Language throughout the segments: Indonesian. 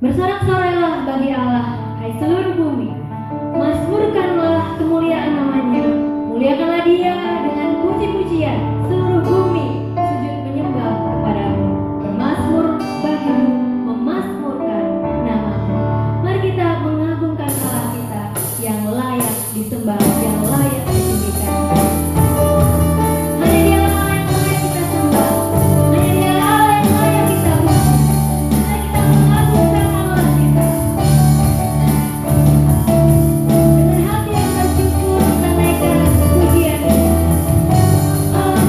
Bersorak-sorai bagi Allah, hai seluruh bumi. Mazmurkanlah kemuliaan namanya. Muliakanlah dia dengan puji-pujian. Seluruh bumi sujud menyembah kepadamu. Bermazmur bagimu, memazmurkan namamu. Mari kita mengagungkan Allah kita yang layak disembah, yang layak ditinggikan. Hanya Dialah Allah yang layak kita sembah. Hanya Dialah Allah yang layak kita puji. Mari kita mengagungkan Allah kita. Dengan hati yang bersyukur kita naikkan pujian ini. Allah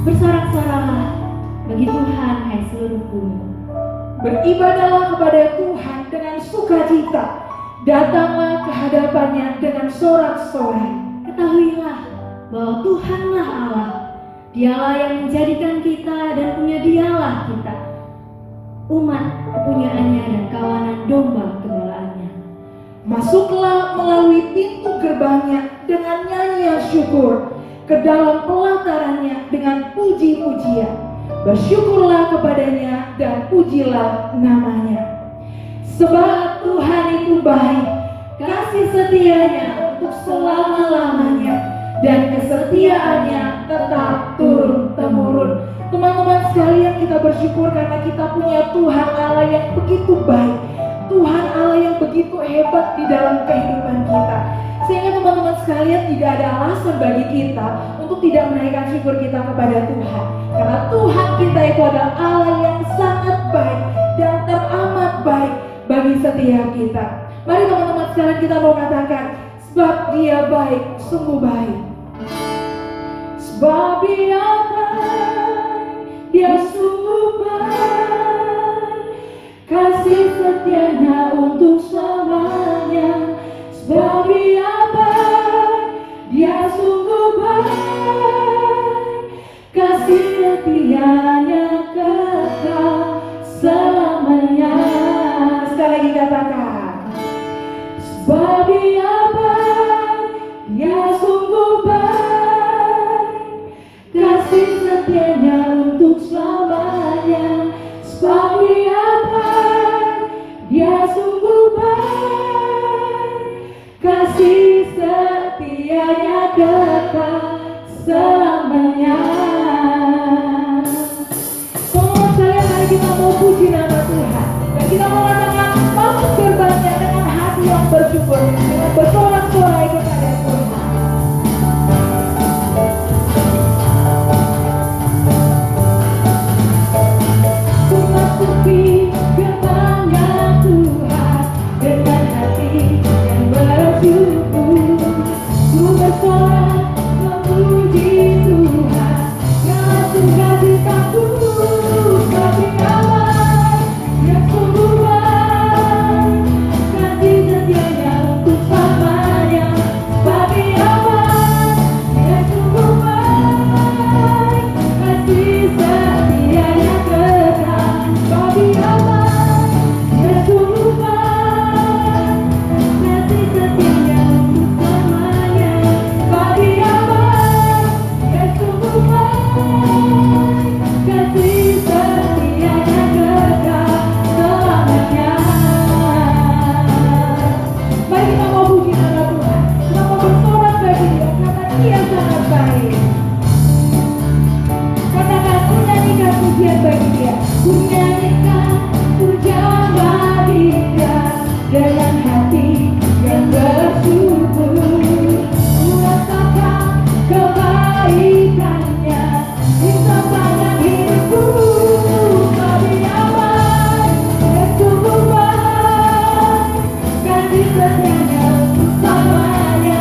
Bersorak-soraklah bagi Tuhan, hai seluruh bumi. Beribadahlah kepada Tuhan dengan sukacita. Datanglah ke hadapannya dengan sorak-sorai. Ketahuilah bahwa Tuhanlah Allah. Dialah yang menjadikan kita dan punya dialah kita, umat kepunyaannya dan kawanan domba gembalaannya. Masuklah melalui pintu gerbangnya dengan nyanyian syukur, ke dalam pelatarannya dengan puji-pujian. Bersyukurlah kepadanya dan pujilah namanya. Sebab Tuhan itu baik, kasih setianya untuk selama-lamanya, dan kesetiaannya tetap turun-temurun. Teman-teman sekalian, kita bersyukur karena kita punya Tuhan Allah yang begitu baik, Tuhan Allah yang begitu hebat di dalam kehidupan kita. Sehingga teman-teman sekalian, tidak ada alasan bagi kita untuk tidak menaikkan syukur kita kepada Tuhan. Karena Tuhan kita itu adalah Allah yang sangat baik dan teramat baik bagi setiap kita. Mari teman-teman sekalian, kita mau katakan, sebab Dia baik, sungguh baik. Sebab Dia baik, Dia sungguh baik, kasih setianya untuk selamanya. Sebab Dia baik, Dia sungguh baik, kasih setianya kekal selamanya. Sekali lagi katakan, sebab Dia baik, Dia sungguh baik, kasih setianya untuk selamanya. Sebab Dia baik, Dia sungguh baik, kasih setianya kekal selamanya. Teman-teman sekalian, mari kita mau puji nama Tuhan. Dan kita mau katakan, masuk gerbangnya dengan hati yang bersyukur, dengan bersorak-sorai kepada Tuhan. Ku masuki gerbangnya Tuhan dengan hati yang bersyukur. Ku bersorak memuji Tuhan dengan sukacitaku. Bagi Allah yang sungguh baik, kasih setianya untuk selamanya. Bagi Allah yang sungguh baik, kasih setianya kekal. Bagi Allah yang sungguh baik, kasih setianya untuk selamanya. Bagi Allah yang sungguh baik, kasih setianya kekal selamanya. Mari kita mau puji nama Tuhan, kita mau bersorak bagi Dia karena Dia sangat baik. Katakan, ku nyanyikan pujian bagi Dia, ku nyanyikan pujian bagi Dia dengan hati yang bersyukur. Ku rasakan kebaikannya di sepanjang hidupku. Bagi Allah yang sungguh baik, kasih setianya untuk selamanya.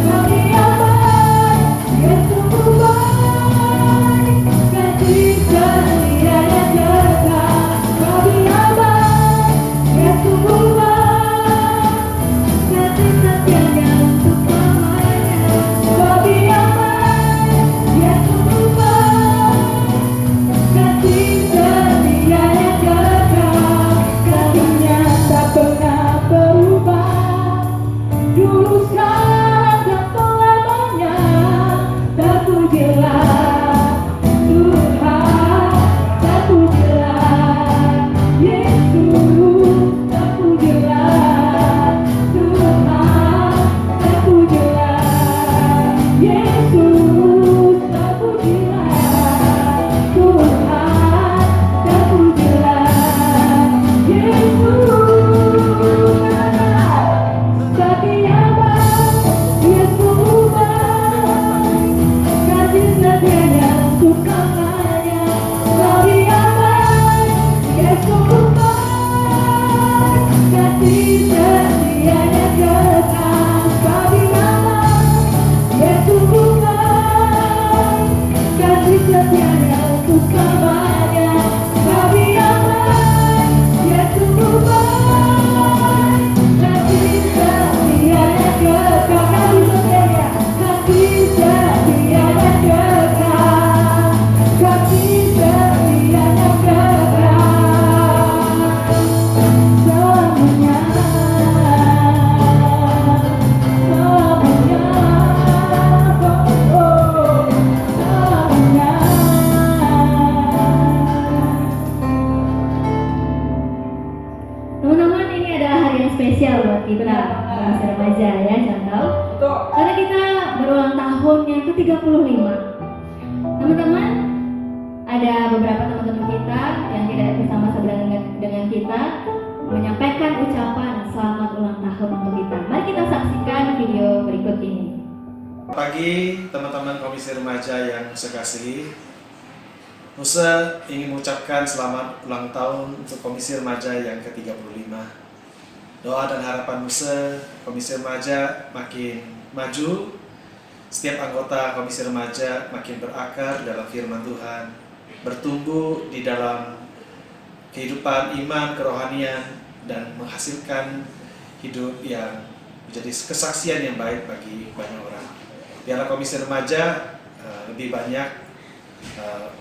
Bagi Allah yang sungguh baik, kasih setianya kekal ke-35. Teman-teman, ada beberapa teman-teman kita yang tidak bersama dengan kita menyampaikan ucapan selamat ulang tahun untuk kita. Mari kita saksikan video berikut ini. Pagi teman-teman Komisi Remaja yang saya kasihi, Musa ingin mengucapkan selamat ulang tahun untuk Komisi Remaja yang ke-35. Doa dan harapan Musa, Komisi Remaja makin maju, setiap anggota Komisi Remaja makin berakar dalam firman Tuhan, bertumbuh di dalam kehidupan iman, kerohanian, dan menghasilkan hidup yang menjadi kesaksian yang baik bagi banyak orang. Biarlah Komisi Remaja lebih banyak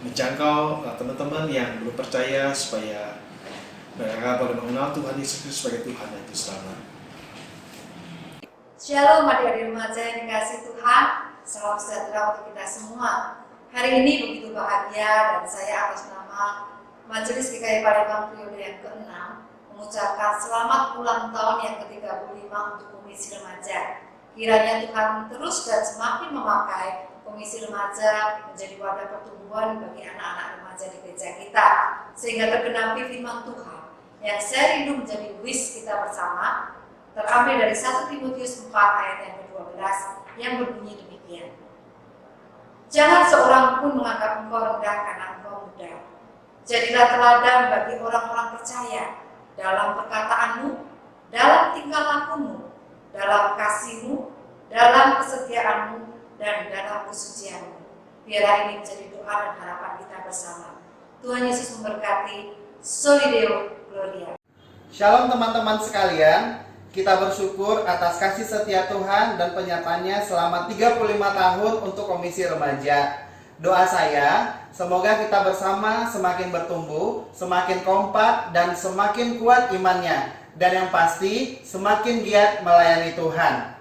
menjangkau teman-teman yang belum percaya supaya mereka boleh mengenal Tuhan Yesus Kristus sebagai Tuhan yang Juru Selamat. Shalom adik-adik remaja yang dikasihi Tuhan, salam sejahtera untuk kita semua. Hari ini begitu bahagia dan saya atas nama Majelis GKI Palembang periode yang ke-6 mengucapkan selamat ulang tahun yang ke-35 untuk Komisi Remaja. Kiranya Tuhan terus dan semakin memakai Komisi Remaja menjadi wadah pertumbuhan bagi anak-anak remaja di gereja kita, sehingga tergenapi firman Tuhan yang saya rindu menjadi wis kita bersama, terambil dari 1 Timotius 4 ayat yang ke-12 yang berbunyi demikian. Jangan seorang pun menganggap engkau rendah karena engkau muda. Jadilah teladan bagi orang-orang percaya dalam perkataanmu, dalam tingkah lakumu, dalam kasihmu, dalam kesetiaanmu, dan dalam kesucianmu. Biarlah ini menjadi doa dan harapan kita bersama. Tuhan Yesus memberkati. Soli Deo Gloria. Shalom teman-teman sekalian, kita bersyukur atas kasih setia Tuhan dan penyertaannya selama 35 tahun untuk Komisi Remaja. Doa saya, semoga kita bersama semakin bertumbuh, semakin kompak, dan semakin kuat imannya. Dan yang pasti, semakin giat melayani Tuhan.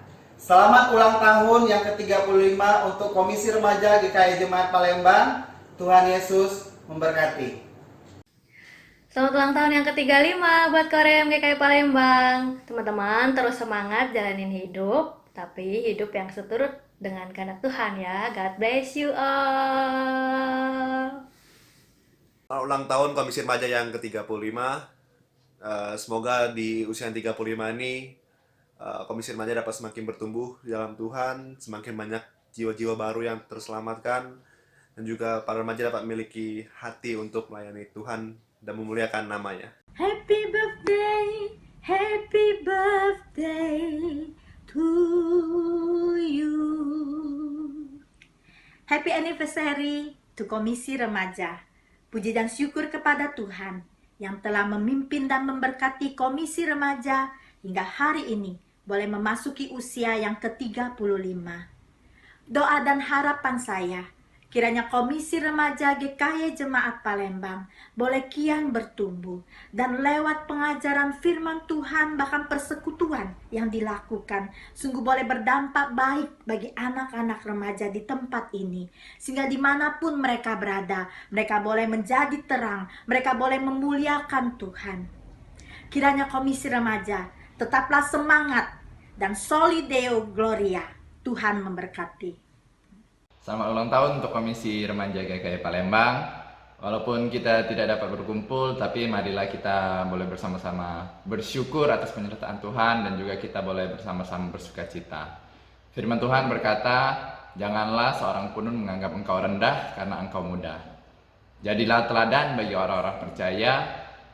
Selamat ulang tahun yang ke-35 untuk Komisi Remaja GKI Jemaat Palembang. Tuhan Yesus memberkati. Selamat ulang tahun yang ke-35 buat Korem GKI Palembang. Teman-teman terus semangat jalanin hidup, tapi hidup yang seturut dengan kehendak Tuhan ya. God bless you all. Selamat ulang tahun Komisi Remaja yang ke-35. Semoga di usia yang 35 ini Komisi Remaja dapat semakin bertumbuh di dalam Tuhan, semakin banyak jiwa-jiwa baru yang terselamatkan, dan juga para remaja dapat memiliki hati untuk melayani Tuhan dan memuliakan namanya. Happy birthday to you. Happy anniversary to Komisi Remaja. Puji dan syukur kepada Tuhan yang telah memimpin dan memberkati Komisi Remaja hingga hari ini boleh memasuki usia yang ke-35. Doa dan harapan saya, kiranya Komisi Remaja GKI Jemaat Palembang boleh kian bertumbuh dan lewat pengajaran firman Tuhan bahkan persekutuan yang dilakukan sungguh boleh berdampak baik bagi anak-anak remaja di tempat ini, sehingga dimanapun mereka berada mereka boleh menjadi terang, mereka boleh memuliakan Tuhan. Kiranya Komisi Remaja tetaplah semangat dan Soli Deo Gloria. Tuhan memberkati. Selamat ulang tahun untuk Komisi Remaja GKI Palembang. Walaupun kita tidak dapat berkumpul, tapi marilah kita boleh bersama-sama bersyukur atas penyertaan Tuhan dan juga kita boleh bersama-sama bersukacita. Firman Tuhan berkata, janganlah seorang pun menganggap engkau rendah karena engkau muda. Jadilah teladan bagi orang-orang percaya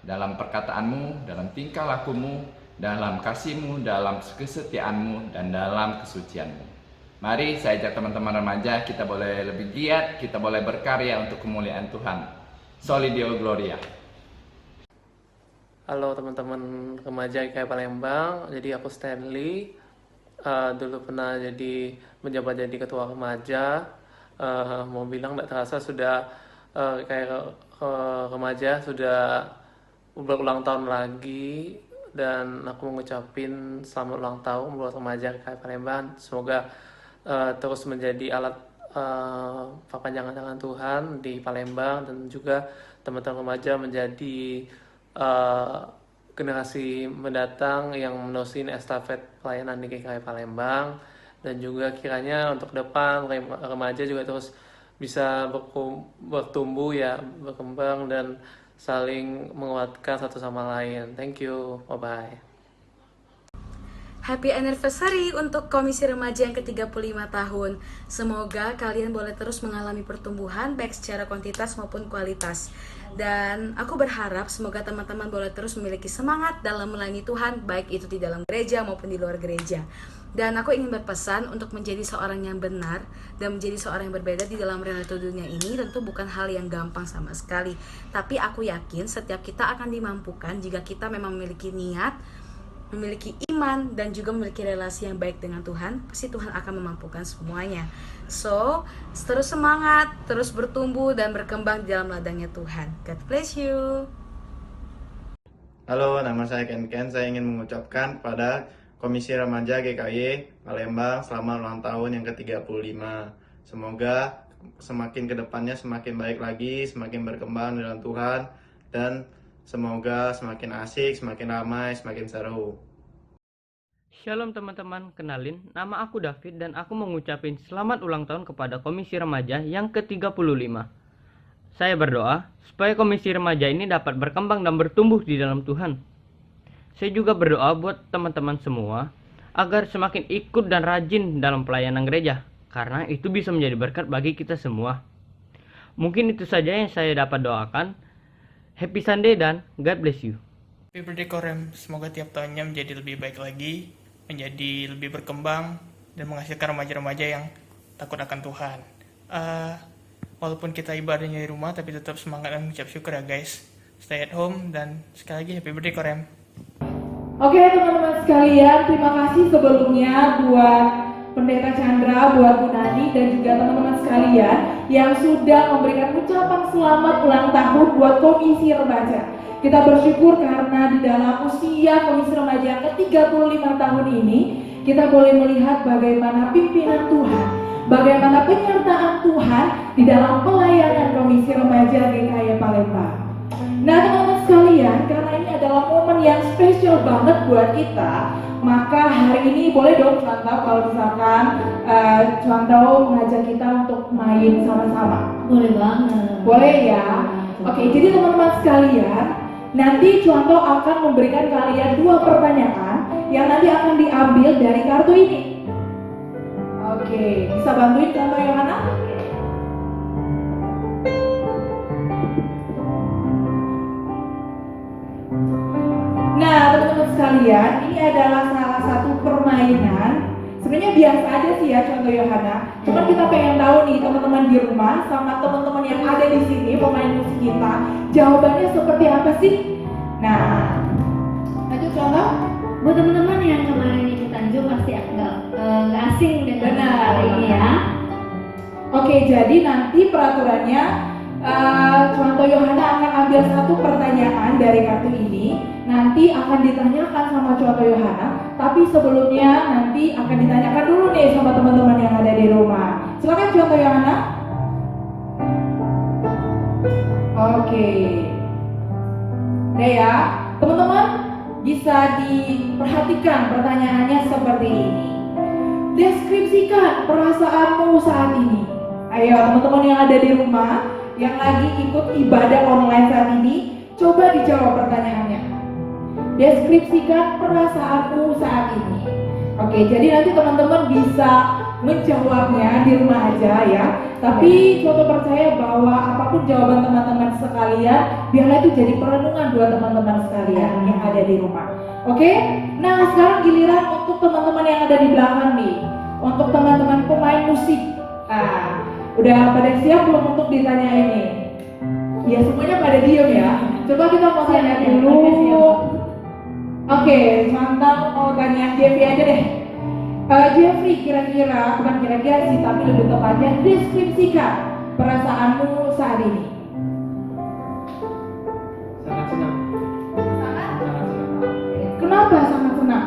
dalam perkataanmu, dalam tingkah lakumu, dalam kasihmu, dalam kesetiaanmu, dan dalam kesucianmu. Mari saya ajak teman-teman remaja, kita boleh lebih giat, kita boleh berkarya untuk kemuliaan Tuhan. Soli Deo Gloria. Halo teman-teman remaja GKI Palembang, jadi aku Stanley. Dulu pernah menjabat jadi ketua remaja. Mau bilang tidak terasa sudah remaja sudah berulang tahun lagi, dan aku mengucapin selamat ulang tahun buat remaja GKI Palembang. Semoga terus menjadi alat perpanjangan tangan Tuhan di Palembang, dan juga teman-teman remaja menjadi generasi mendatang yang menerusin estafet pelayanan di GKI Palembang. dan juga kiranya untuk depan remaja juga terus bisa bertumbuh ya, berkembang dan saling menguatkan satu sama lain. Thank you, bye-bye. Happy anniversary untuk Komisi Remaja yang ke-35 tahun. Semoga kalian boleh terus mengalami pertumbuhan baik secara kuantitas maupun kualitas. Dan aku berharap semoga teman-teman boleh terus memiliki semangat dalam melayani Tuhan, baik itu di dalam gereja maupun di luar gereja. Dan aku ingin berpesan untuk menjadi seorang yang benar dan menjadi seorang yang berbeda di dalam realita dunia ini tentu bukan hal yang gampang sama sekali. Tapi aku yakin setiap kita akan dimampukan jika kita memang memiliki niat, memiliki iman, dan juga memiliki relasi yang baik dengan Tuhan. Pasti Tuhan akan memampukan semuanya. So, terus semangat, terus bertumbuh dan berkembang di dalam ladangnya Tuhan. God bless you. Halo, nama saya Ken. Saya ingin mengucapkan pada Komisi Remaja GKY Palembang selamat ulang tahun yang ke-35. Semoga semakin kedepannya semakin baik lagi, semakin berkembang dalam Tuhan, dan semoga semakin asik, semakin ramai, semakin seru. Shalom teman-teman, kenalin, nama aku David dan aku mengucapkan selamat ulang tahun kepada Komisi Remaja yang ke-35. Saya berdoa supaya Komisi Remaja ini dapat berkembang dan bertumbuh di dalam Tuhan. Saya juga berdoa buat teman-teman semua agar semakin ikut dan rajin dalam pelayanan gereja, karena itu bisa menjadi berkat bagi kita semua. Mungkin itu saja yang saya dapat doakan. Happy Sunday dan God bless you. Happy birthday Korem, semoga tiap tahunnya menjadi lebih baik lagi, menjadi lebih berkembang, dan menghasilkan remaja-remaja yang takut akan Tuhan. Walaupun kita ibadahnya di rumah, tapi tetap semangat dan mengucap syukur ya guys. Stay at home, dan sekali lagi happy birthday Korem. Oke teman-teman sekalian, terima kasih sebelumnya buat Pendeta Chandra, buat Bu Nani, dan juga teman-teman sekalian yang sudah memberikan ucapan selamat ulang tahun buat Komisi Remaja. Kita bersyukur karena di dalam usia Komisi Remaja yang ke-35 tahun ini, kita boleh melihat bagaimana pimpinan Tuhan, bagaimana penyertaan Tuhan di dalam pelayanan Komisi Remaja GKY Palembang. Nah teman-teman sekalian, karena ini adalah momen yang spesial banget buat kita, maka hari ini boleh dong Cuantau kalau misalkan Cuantau mengajak kita untuk main sama-sama. Boleh banget. Boleh ya? Oke, jadi teman-teman sekalian, nanti Cuantau akan memberikan kalian 2 pertanyaan yang nanti akan diambil dari kartu ini. Oke, bisa bantuin Cuantau Yohana? Nah teman-teman sekalian, ini adalah salah satu permainan. Sebenarnya biasa aja sih ya contoh Yohana. Cuma kita pengen tahu nih teman-teman di rumah sama teman-teman yang ada di sini pemain musik kita, jawabannya seperti apa sih? Nah, lanjut contoh. Buat teman-teman yang kemarin ikutan Zoom pasti nggak asing dengan hal ini ya. Oke, jadi nanti peraturannya contoh Yohana akan ambil 1 pertanyaan dari kartu ini. Nanti akan ditanyakan sama contoh Yohana, tapi sebelumnya nanti akan ditanyakan dulu nih sama teman-teman yang ada di rumah. Silakan contoh Yohana. Oke. Udah ya, teman-teman bisa diperhatikan pertanyaannya seperti ini. Deskripsikan perasaanmu saat ini. Ayo teman-teman yang ada di rumah, yang lagi ikut ibadah online saat ini, coba dijawab pertanyaannya. Deskripsikan perasaanmu saat ini. Oke, jadi nanti teman-teman bisa menjawabnya di rumah aja ya. Tapi contoh percaya bahwa apapun jawaban teman-teman sekalian, biarlah itu jadi perenungan buat teman-teman sekalian yang ada di rumah. Oke? Nah, sekarang giliran untuk teman-teman yang ada di belakang nih. Untuk teman-teman pemain musik. Nah, udah pada siap belum untuk ditanya ini? Ya, semuanya pada diem ya. Coba kita mau tanya dulu. Oke, mantap, mau tanya Jeffrey aja deh. Jeffrey, kira-kira, bukan kira-kira sih, tapi lebih tepatnya deskripsikan perasaanmu saat ini. Sangat senang. Kenapa sangat senang?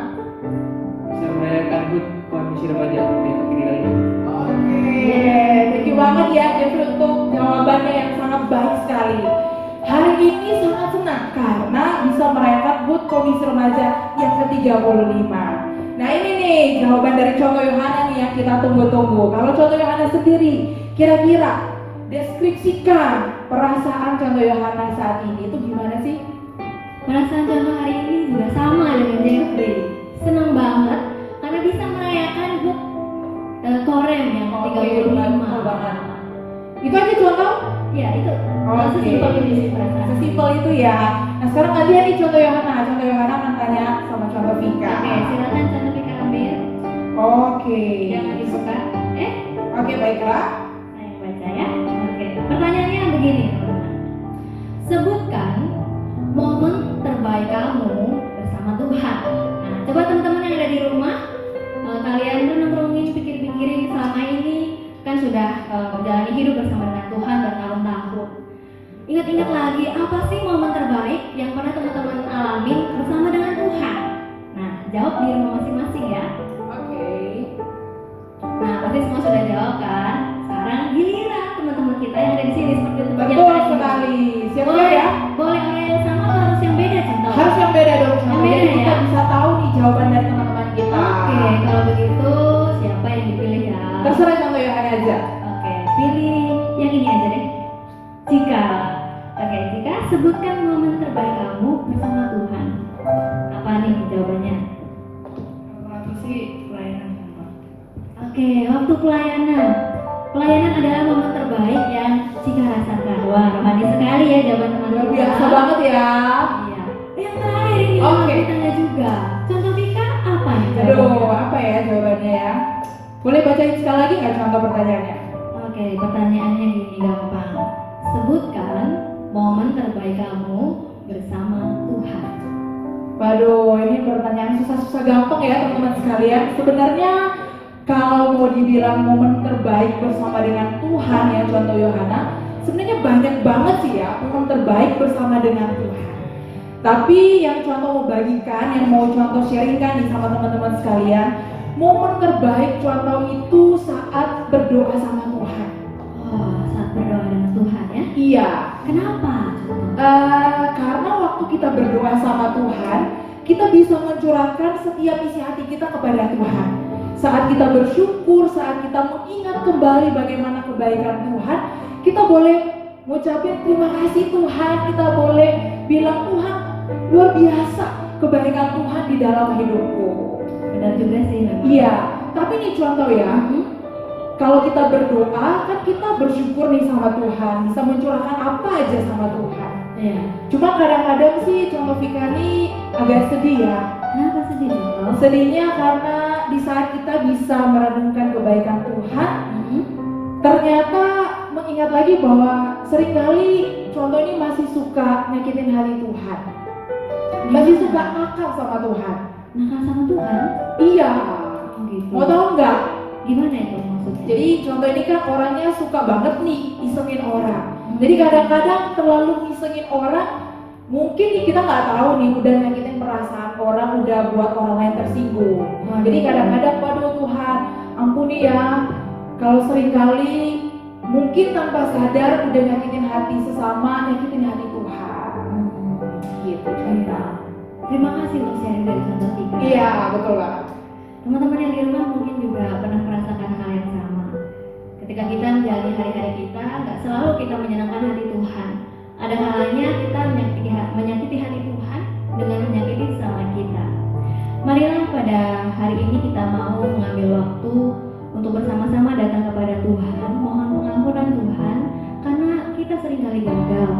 Bisa merayakan HUT Komisi Remaja di kali ini. Oke, thank you banget ya Jeffrey untuk jawabannya yang sangat baik sekali. Hari ini sangat senang karena bisa merayakan HUT Komisi Remaja yang ke-35. Nah ini nih jawaban dari contoh Yohana nih yang kita tunggu-tunggu. Kalau contoh Yohana sendiri, kira-kira deskripsikan perasaan contoh Yohana saat ini itu gimana sih? Perasaan contoh hari ini juga sama dengan Jeffrey. Senang banget karena bisa merayakan HUT Korem yang ke-35. Itu aja contoh? Ya itu. Sesimpel itu sih perasaan. Sesimpel itu ya. Nah sekarang gantian nih contoh Yohana. Contoh Yohana akan tanya sama contoh Vika. Oke, silakan contoh Vika ambil. Oke. Jangan dibuka. Oke, baiklah. Saya yang baca ya. Oke. Pertanyaannya begini, teman-teman. Sebutkan momen terbaik kamu bersama Tuhan. Nah, coba teman-teman yang ada di rumah, kalian renung-renungin, pikir-pikirin selama ini kan sudah menjalani hidup bersama dengan Tuhan bertahun-tahun. Ingat-ingat lagi apa sih momen terbaik yang pernah teman-teman alami bersama dengan Tuhan? Nah, jawab di rumah masing-masing ya. Oke. Nah, pasti semua sudah jawab kan? Sekarang giliran teman-teman kita yang ada di sini seperti teman yang Betul tadi. sekali. Siap Boleh ya? Boleh orang yang sama atau harus yang beda contoh? Harus yang beda dong. Yang beda Jadi kita ya? bisa tahu nih jawaban dari teman-teman kita. Oke, kalau begitu siapa yang dipilih ya? Terserah contoh Yohana aja. Oke, pilih yang ini aja deh. Jika, oke, jika sebutkan momen terbaik kamu bersama Tuhan. Apa nih jawabannya? Aku sih pelayanan. Oke, waktu pelayanan. Pelayanan adalah momen terbaik yang Cika rasakan. Wah, rohani sekali ya jawaban teman-teman. Luar biasa banget ya. Iya. Yang terakhir ini Oke. ditanya juga. Contoh Vika apa nih? Aduh, apa ya jawabannya ya? Boleh bacain sekali lagi nggak contoh pertanyaannya? Oke, pertanyaannya gini gampang. Sebutkan momen terbaik kamu bersama Tuhan. Waduh, ini pertanyaan susah-susah gampang ya teman-teman sekalian. Sebenarnya kalau mau dibilang momen terbaik bersama dengan Tuhan ya contoh Yohana, sebenarnya banyak banget sih ya momen terbaik bersama dengan Tuhan. Tapi yang contoh mau bagikan, yang mau contoh sharingkan nih sama teman-teman sekalian, momen terbaik contoh itu saat berdoa sama Tuhan. Oh, saat berdoa dengan Tuhan ya? Iya. Kenapa? Karena waktu kita berdoa sama Tuhan, kita bisa mencurahkan setiap isi hati kita kepada Tuhan. Saat kita bersyukur, saat kita mengingat kembali bagaimana kebaikan Tuhan, kita boleh mengucapkan terima kasih Tuhan, kita boleh bilang Tuhan luar biasa kebaikan Tuhan di dalam hidupku. Benar juga sih. Iya, tapi ini contoh ya. Kalau kita berdoa kan kita bersyukur nih sama Tuhan, bisa mencurahkan apa aja sama Tuhan. Iya. Cuma kadang-kadang sih contoh Vika nih agak sedih ya. Kenapa sedih contoh? Sedihnya karena di saat kita bisa merenungkan kebaikan Tuhan, ternyata mengingat lagi bahwa seringkali contoh ini masih suka nyakitin hati Tuhan. Masih suka nakal sama Tuhan. Nakal sama Tuhan? Iya. Gitu. Mau tahu nggak? Gimana itu maksudnya? Jadi contoh ini kan orangnya suka banget nih isengin orang. Jadi kadang-kadang terlalu isengin orang, mungkin nih kita nggak tahu nih udah nyakitin perasaan orang, udah buat orang lain tersinggung. Jadi kadang-kadang waduh Tuhan, ampuni ya. Kalau seringkali mungkin tanpa sadar udah nyakitin hati sesama, nyakitin hati Tuhan. Gitu cerita. Terima kasih untuk sharing dari contoh Vika. Iya betul banget. Teman-teman yang di rumah mungkin juga pernah merasakan hal yang sama. Ketika kita menjalani hari-hari kita, nggak selalu kita menyenangkan hati Tuhan. Ada kalanya kita menyakiti hati Tuhan dengan menyakiti sesama kita. Marilah pada hari ini kita mau mengambil waktu untuk bersama-sama datang kepada Tuhan, mohon pengampunan Tuhan, karena kita seringkali gagal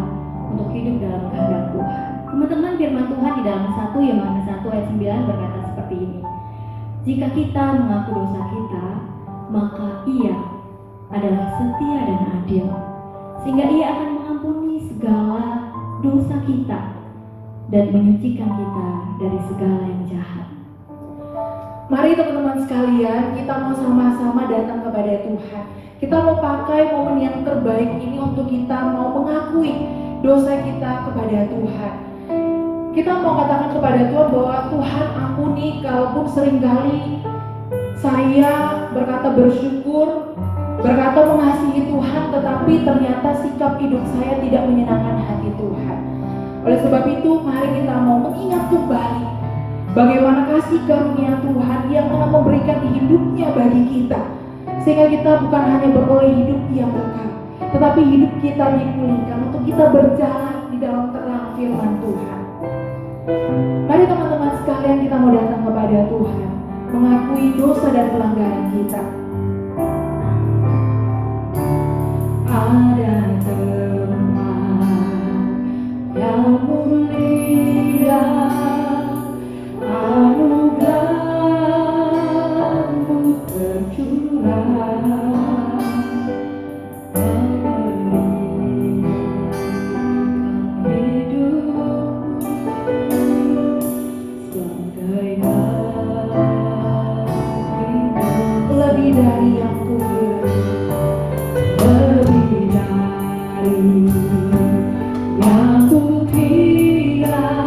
untuk hidup dalam kehendak Tuhan. Teman-teman, firman Tuhan di dalam 1 Yohanes 1 ayat 9 berkata seperti ini. Jika kita mengaku dosa kita, maka Ia adalah setia dan adil, sehingga Ia akan mengampuni segala dosa kita dan menyucikan kita dari segala yang jahat. Mari teman-teman sekalian, kita mau sama-sama datang kepada Tuhan. Kita mau pakai momen yang terbaik ini untuk kita mau mengakui dosa kita kepada Tuhan. Kita mau katakan kepada Tuhan bahwa Tuhan ampuni kalaupun seringkali saya berkata bersyukur, berkata mengasihi Tuhan, tetapi ternyata sikap hidup saya tidak menyenangkan hati Tuhan. Oleh sebab itu, mari kita mau mengingat kembali Bagaimana kasih karunia Tuhan yang telah memberikan hidupnya bagi kita, sehingga kita bukan hanya beroleh hidup yang kekal, tetapi hidup kita dipulihkan untuk kita berjalan di dalam terang firman Tuhan. Mari teman-teman sekalian, kita mau datang kepada Tuhan, mengakui dosa dan pelanggaran kita. Ada teman yang mulia, anugerah-Mu tercurah, memberikan hidupku sebagai lebih dari yang kukira, lebih dari yang kukira.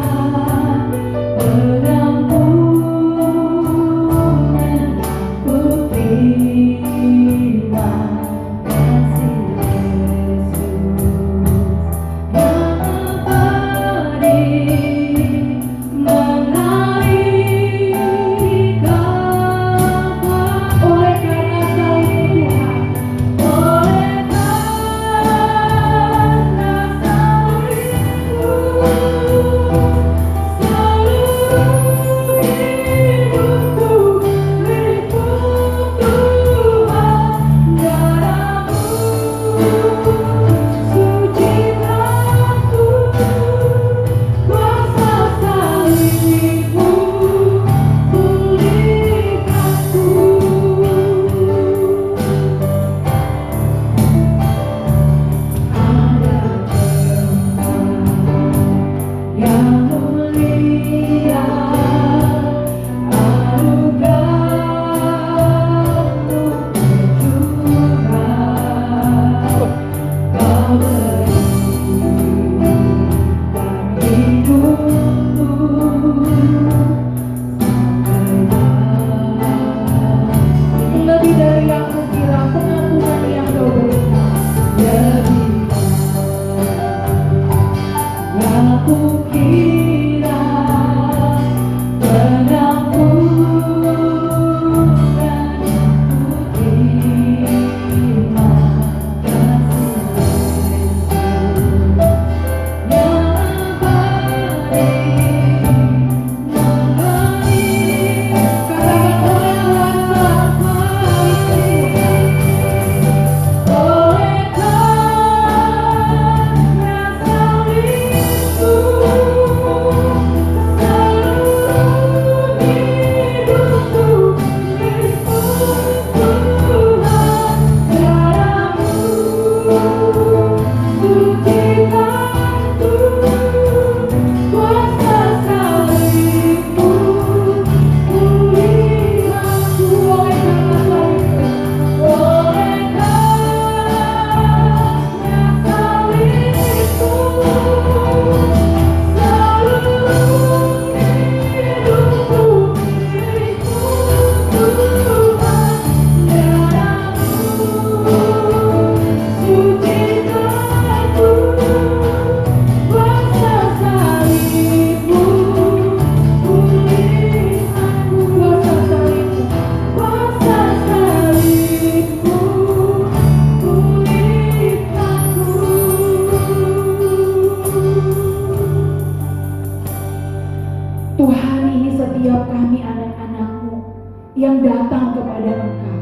yang datang kepada Engkau.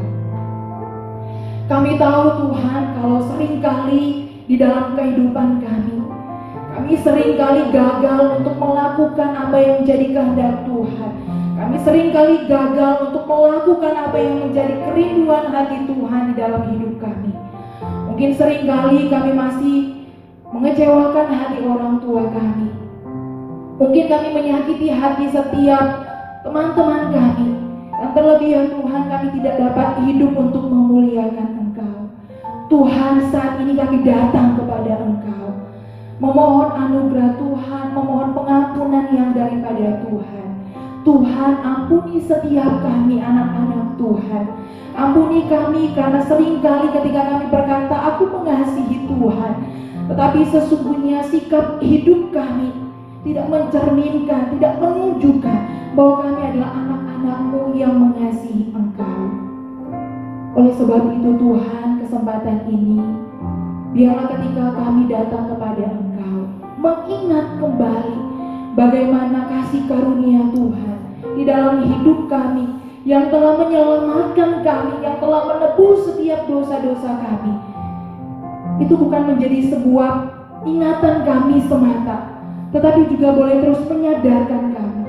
Kami tahu Tuhan, kalau seringkali di dalam kehidupan kami seringkali gagal untuk melakukan apa yang menjadi kehendak Tuhan. Kami seringkali gagal untuk melakukan apa yang menjadi kerinduan hati Tuhan di dalam hidup kami. Mungkin seringkali kami masih mengecewakan hati orang tua kami. Mungkin kami menyakiti hati setiap teman-teman kami. Dan terlebih ya Tuhan, kami tidak dapat hidup untuk memuliakan Engkau. Tuhan, saat ini kami datang kepada Engkau, memohon anugerah Tuhan, memohon pengampunan yang daripada Tuhan. Tuhan, ampuni setiap kami anak-anak Tuhan. Ampuni kami karena seringkali ketika kami berkata aku mengasihi Tuhan, tetapi sesungguhnya sikap hidup kami tidak mencerminkan, tidak menunjukkan bahwa kami adalah anak-anak-Mu yang mengasihi Engkau. Oleh sebab itu Tuhan, kesempatan ini biarlah ketika kami datang kepada Engkau, mengingat kembali bagaimana kasih karunia Tuhan di dalam hidup kami, yang telah menyelamatkan kami, yang telah menebus setiap dosa-dosa kami. Itu bukan menjadi sebuah ingatan kami semata, tetapi juga boleh terus menyadarkan kami,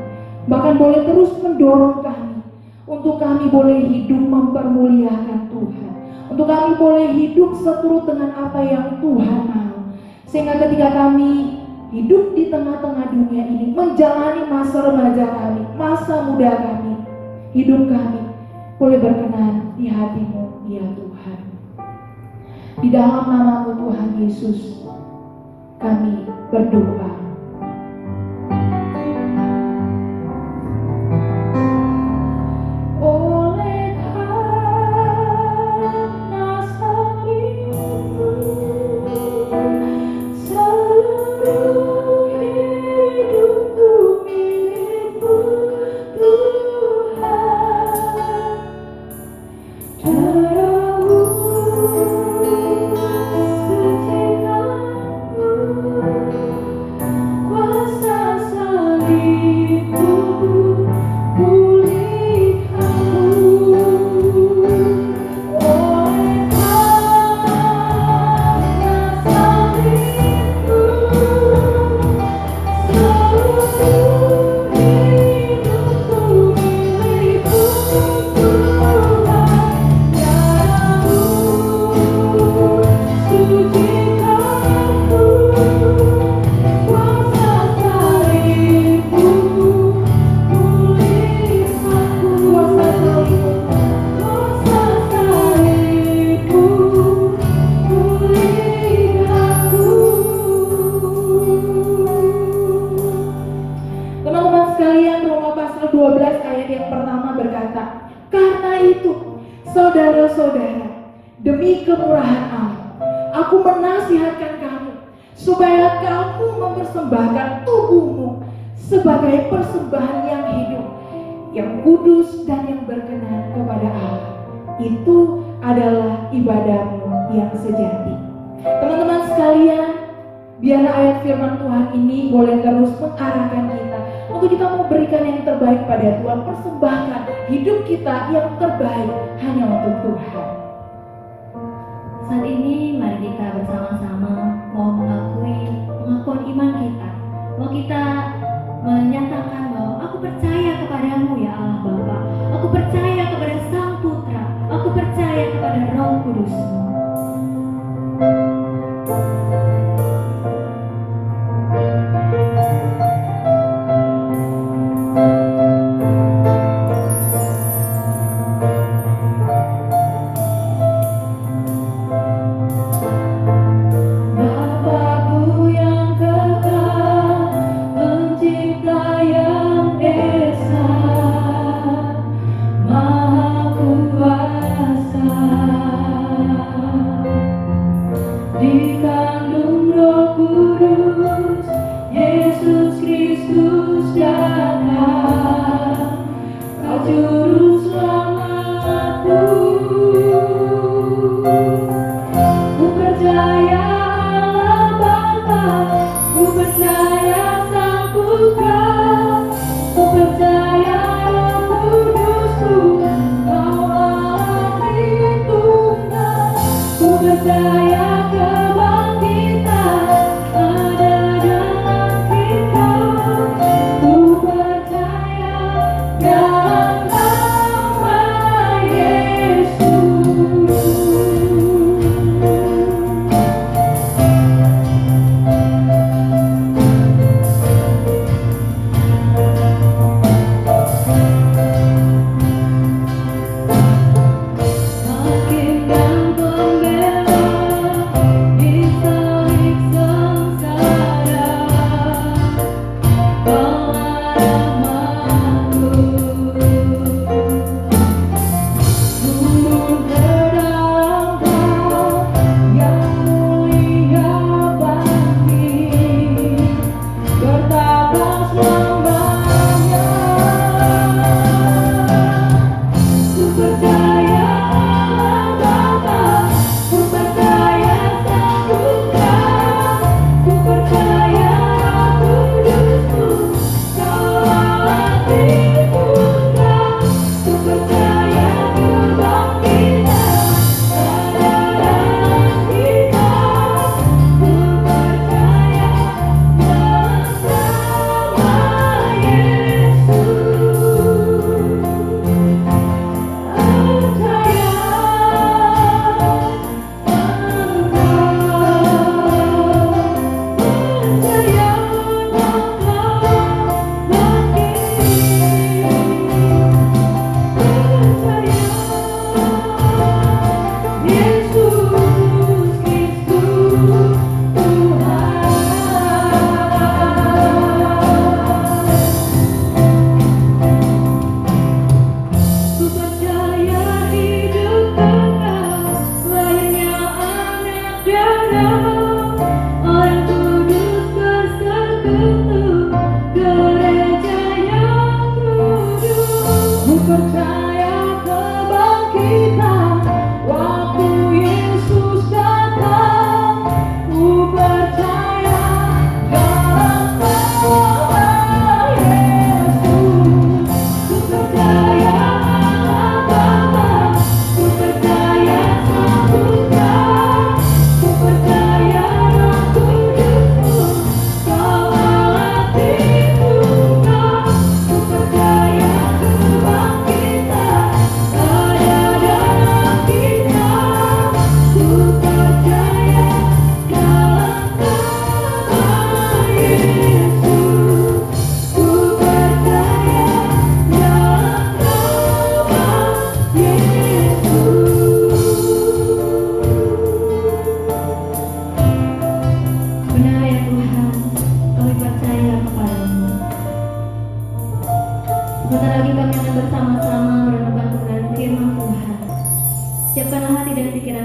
bahkan boleh terus mendorong kami untuk kami boleh hidup mempermuliakan Tuhan, untuk kami boleh hidup seturut dengan apa yang Tuhan mau, sehingga ketika kami hidup di tengah-tengah dunia ini, menjalani masa remaja kami, masa muda kami, hidup kami boleh berkenan di hati-Mu, ya Tuhan. Di dalam nama-Mu Tuhan Yesus, kami berdoa. Saudara-saudara, demi kemurahan Allah, aku menasihatkan kamu supaya kamu mempersembahkan tubuhmu sebagai persembahan yang hidup, yang kudus dan yang berkenan kepada Allah. Itu adalah ibadahmu yang sejati. Teman-teman sekalian, biarlah ayat firman Tuhan ini boleh terus mengarahkan kita untuk kita memberikan yang terbaik pada Tuhan, persembahkan hidup kita yang terbaik hanya untuk Tuhan. Saat ini mari kita bersama-sama mau mengakui pengakuan iman kita. Mau kita menyatakan bahwa aku percaya kepadamu ya Allah Bapa. Aku percaya kepada Sang Putra. Aku percaya kepada Roh Kudus-Mu. Bapakku yang kekal, pencipta yang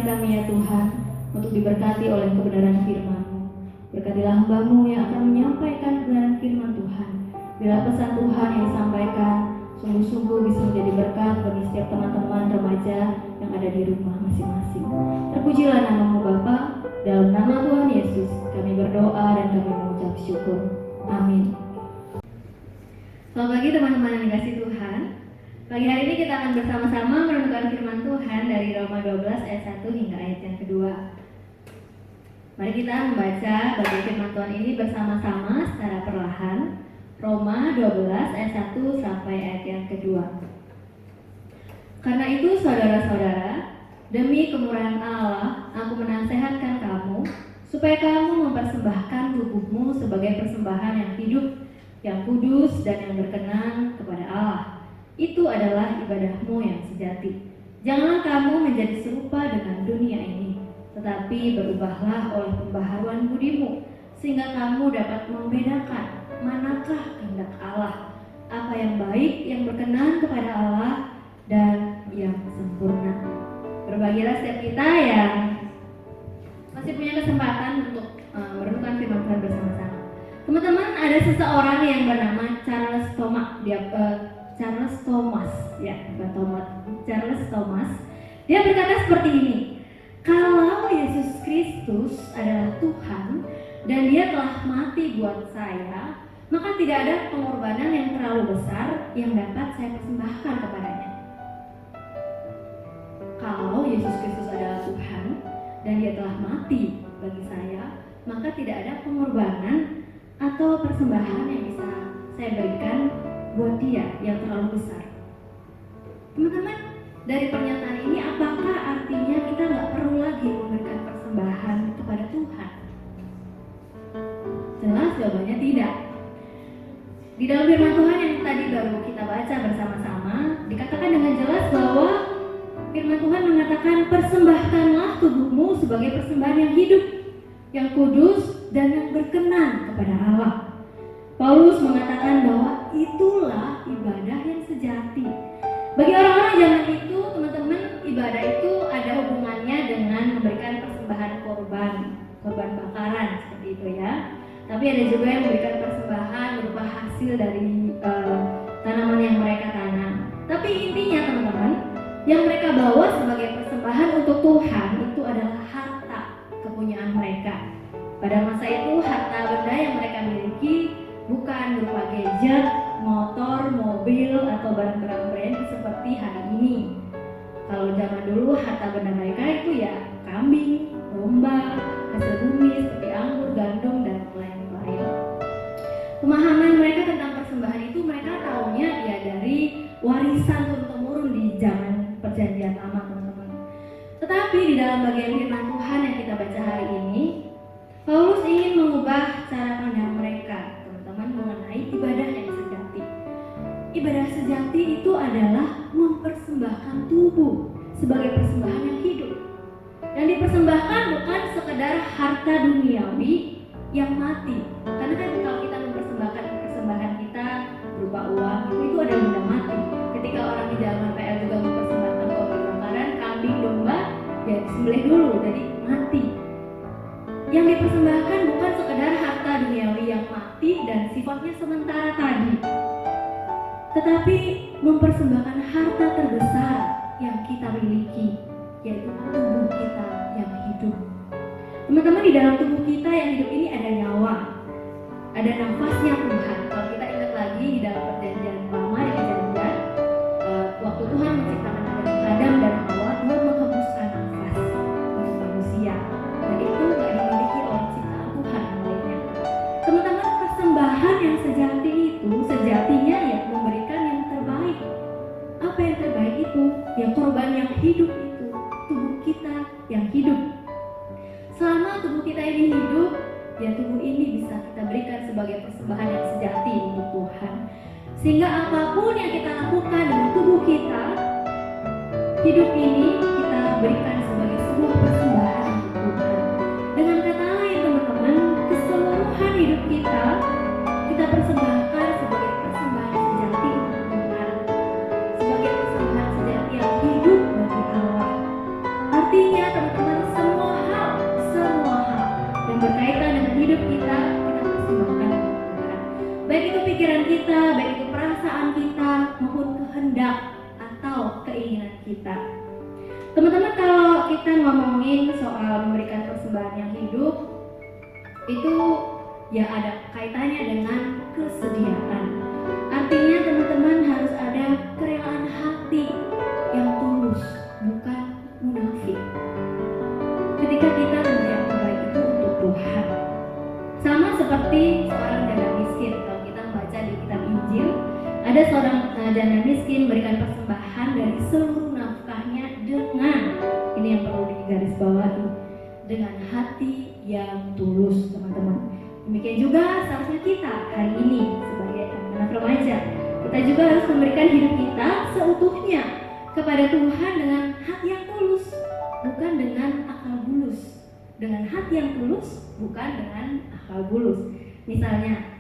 pikiran kami ya Tuhan, untuk diberkati oleh kebenaran firman-Mu. Berkatilah hamba-Mu yang akan menyampaikan kebenaran firman Tuhan. Bila pesan Tuhan yang disampaikan sungguh-sungguh bisa menjadi berkat bagi setiap teman-teman remaja yang ada di rumah masing-masing. Terpujilah nama-Mu Bapa, dalam nama Tuhan Yesus kami berdoa dan kami mengucap syukur. Amin. Selamat pagi teman-teman yang dikasihi Tuhan. Pagi hari ini kita akan bersama-sama merenungkan firman Tuhan dari Roma 12 ayat 1 hingga ayat yang kedua. Mari kita membaca bagian firman Tuhan ini bersama-sama secara perlahan. Roma 12 ayat 1 sampai ayat yang kedua. Karena itu saudara-saudara, demi kemurahan Allah, aku menasihatkan kamu supaya kamu mempersembahkan tubuhmu sebagai persembahan yang hidup, yang kudus dan yang berkenan kepada Allah. Itu adalah ibadahmu yang sejati. Janganlah kamu menjadi serupa dengan dunia ini, tetapi berubahlah oleh pembaharuan budimu, sehingga kamu dapat membedakan manakah kehendak Allah, apa yang baik, yang berkenan kepada Allah, dan yang sempurna. Berbahagialah setiap kita yang masih punya kesempatan untuk merenungkan firman Tuhan bersama-sama. Teman-teman, ada seseorang yang bernama Charles Thomas. Charles Thomas. Dia berkata seperti ini: kalau Yesus Kristus adalah Tuhan dan Dia telah mati buat saya, maka tidak ada pengorbanan yang terlalu besar yang dapat saya persembahkan kepadanya. Kalau Yesus Kristus adalah Tuhan dan Dia telah mati bagi saya, maka tidak ada pengorbanan atau persembahan yang bisa saya berikan buat Dia yang terlalu besar. Teman-teman, dari pernyataan ini apakah artinya kita nggak perlu lagi memberikan persembahan kepada Tuhan? Jelas jawabannya tidak. Di dalam firman Tuhan yang tadi baru kita baca bersama-sama, dikatakan dengan jelas bahwa firman Tuhan mengatakan, persembahkanlah tubuhmu sebagai persembahan yang hidup, yang kudus dan yang berkenan kepada Allah. Paulus mengatakan bahwa itulah ibadah yang sejati. Bagi orang-orang zaman itu, teman-teman, ibadah itu ada hubungannya dengan memberikan persembahan korban bakaran seperti itu ya. Tapi ada juga yang memberikan persembahan berupa hasil dari tanaman yang mereka tanam. Tapi intinya teman-teman, yang mereka bawa sebagai persembahan untuk Tuhan itu adalah harta kepunyaan mereka. Pada masa itu harta benda yang mereka miliki bukan berupa gadget, motor, mobil, atau barang-barang brand seperti hari ini. Kalau zaman dulu harta benda mereka itu ya kambing, domba, hasil bumi seperti anggur, gandum, dan lain-lain. Pemahaman mereka tentang persembahan itu mereka tahunya ya dari warisan turun-temurun di zaman perjanjian lama, teman-teman. Tetapi di dalam bagian firman Tuhan yang kita baca hari ini, Paulus ingin mengubah cara pandang mereka, teman-teman, mengenai ibadah yang sejati. Ibadah sejati itu adalah mempersembahkan tubuh sebagai persembahan yang hidup. Dan dipersembahkan bukan sekedar harta duniawi yang mati. Karena kan kalau kita mempersembahkan persembahan kita berupa uang, itu ada benda mati. Ketika orang di zaman PL juga mempersembahkan korban bakaran, kambing, domba, ya disembelih dulu, jadi mati. Yang dipersembahkan bukan sekedar harta duniawi yang mati dan sifatnya sementara tadi, tetapi mempersembahkan harta terbesar yang kita miliki, yaitu tubuh kita yang hidup. Teman-teman, di dalam tubuh kita yang hidup ini ada nyawa, ada nafasnya Tuhan. Kalau kita ingat lagi di dalam perjanjian lama, di perjanjian waktu Tuhan menciptakan Adam dan Hawa, Tuhan menghembuskan nafas untuk manusia, dan itu nggak dimiliki oleh ciptaan Tuhan lainnya. Teman-teman, persembahan yang sejati itu sejatinya ya memberikan yang terbaik. Apa yang terbaik itu? Ya korban yang hidup itu, tubuh kita yang hidup. Selama tubuh kita ini hidup, ya tubuh ini bisa kita berikan sebagai persembahan yang sejati untuk Tuhan. Sehingga apapun yang kita lakukan dengan tubuh kita, hidup ini kita berikan sebagai sebuah persembahan untuk Tuhan. Dengan kata lain teman-teman, keseluruhan hidup kita persembahkan sebagai persembahan sejati untuk Tuhan, sebagai persembahan sejati yang hidup bagi Allah. Artinya teman-teman, kita, baik itu perasaan kita maupun kehendak atau keinginan kita. Teman-teman, kalau kita ngomongin soal memberikan persembahan yang hidup, itu ya ada kaitannya dengan kesediaan. Artinya teman-teman harus ada kerelaan hati yang tulus, bukan munafik. Ketika kita memberi yang terbaik itu untuk Tuhan. Sama seperti seorang janda miskin, kalau kita membaca di kitab Injil, ada seorang janda miskin memberikan persembahan dari seluruh nafkahnya dengan, ini yang perlu digarisbawahi, dengan hati yang tulus, teman-teman. Demikian juga seharusnya kita hari ini sebagai anak remaja, kita juga harus memberikan hidup kita seutuhnya kepada Tuhan dengan hati yang tulus, bukan dengan akal bulus. Dengan hati yang tulus, bukan dengan akal bulus. Misalnya,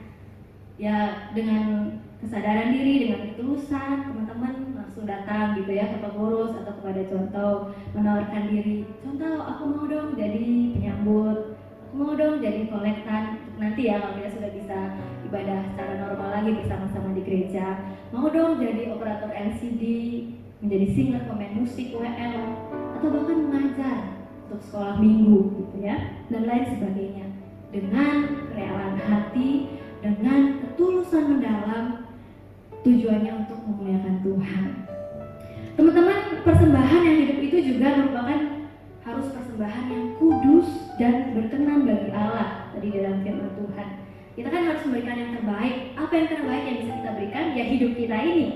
ya dengan kesadaran diri, dengan ketulusan, teman-teman langsung datang gitu ya ke pengurus atau kepada contoh, menawarkan diri. Contoh, aku mau dong jadi penyambut, aku mau dong jadi kolektan. Nanti ya kalau kita sudah bisa ibadah secara normal lagi bersama-sama di gereja, mau dong jadi operator LCD, menjadi singer, pemain musik, WL, atau bahkan mengajar untuk sekolah minggu gitu ya, dan lain sebagainya. Dengan kerelaan hati, dengan ketulusan mendalam, tujuannya untuk memuliakan Tuhan. Teman-teman, persembahan yang hidup itu juga merupakan harus persembahan yang kudus dan berkenan bagi Allah. Tadi dalam firman Tuhan, kita kan harus memberikan yang terbaik. Apa yang terbaik yang bisa kita berikan? Ya hidup kita ini.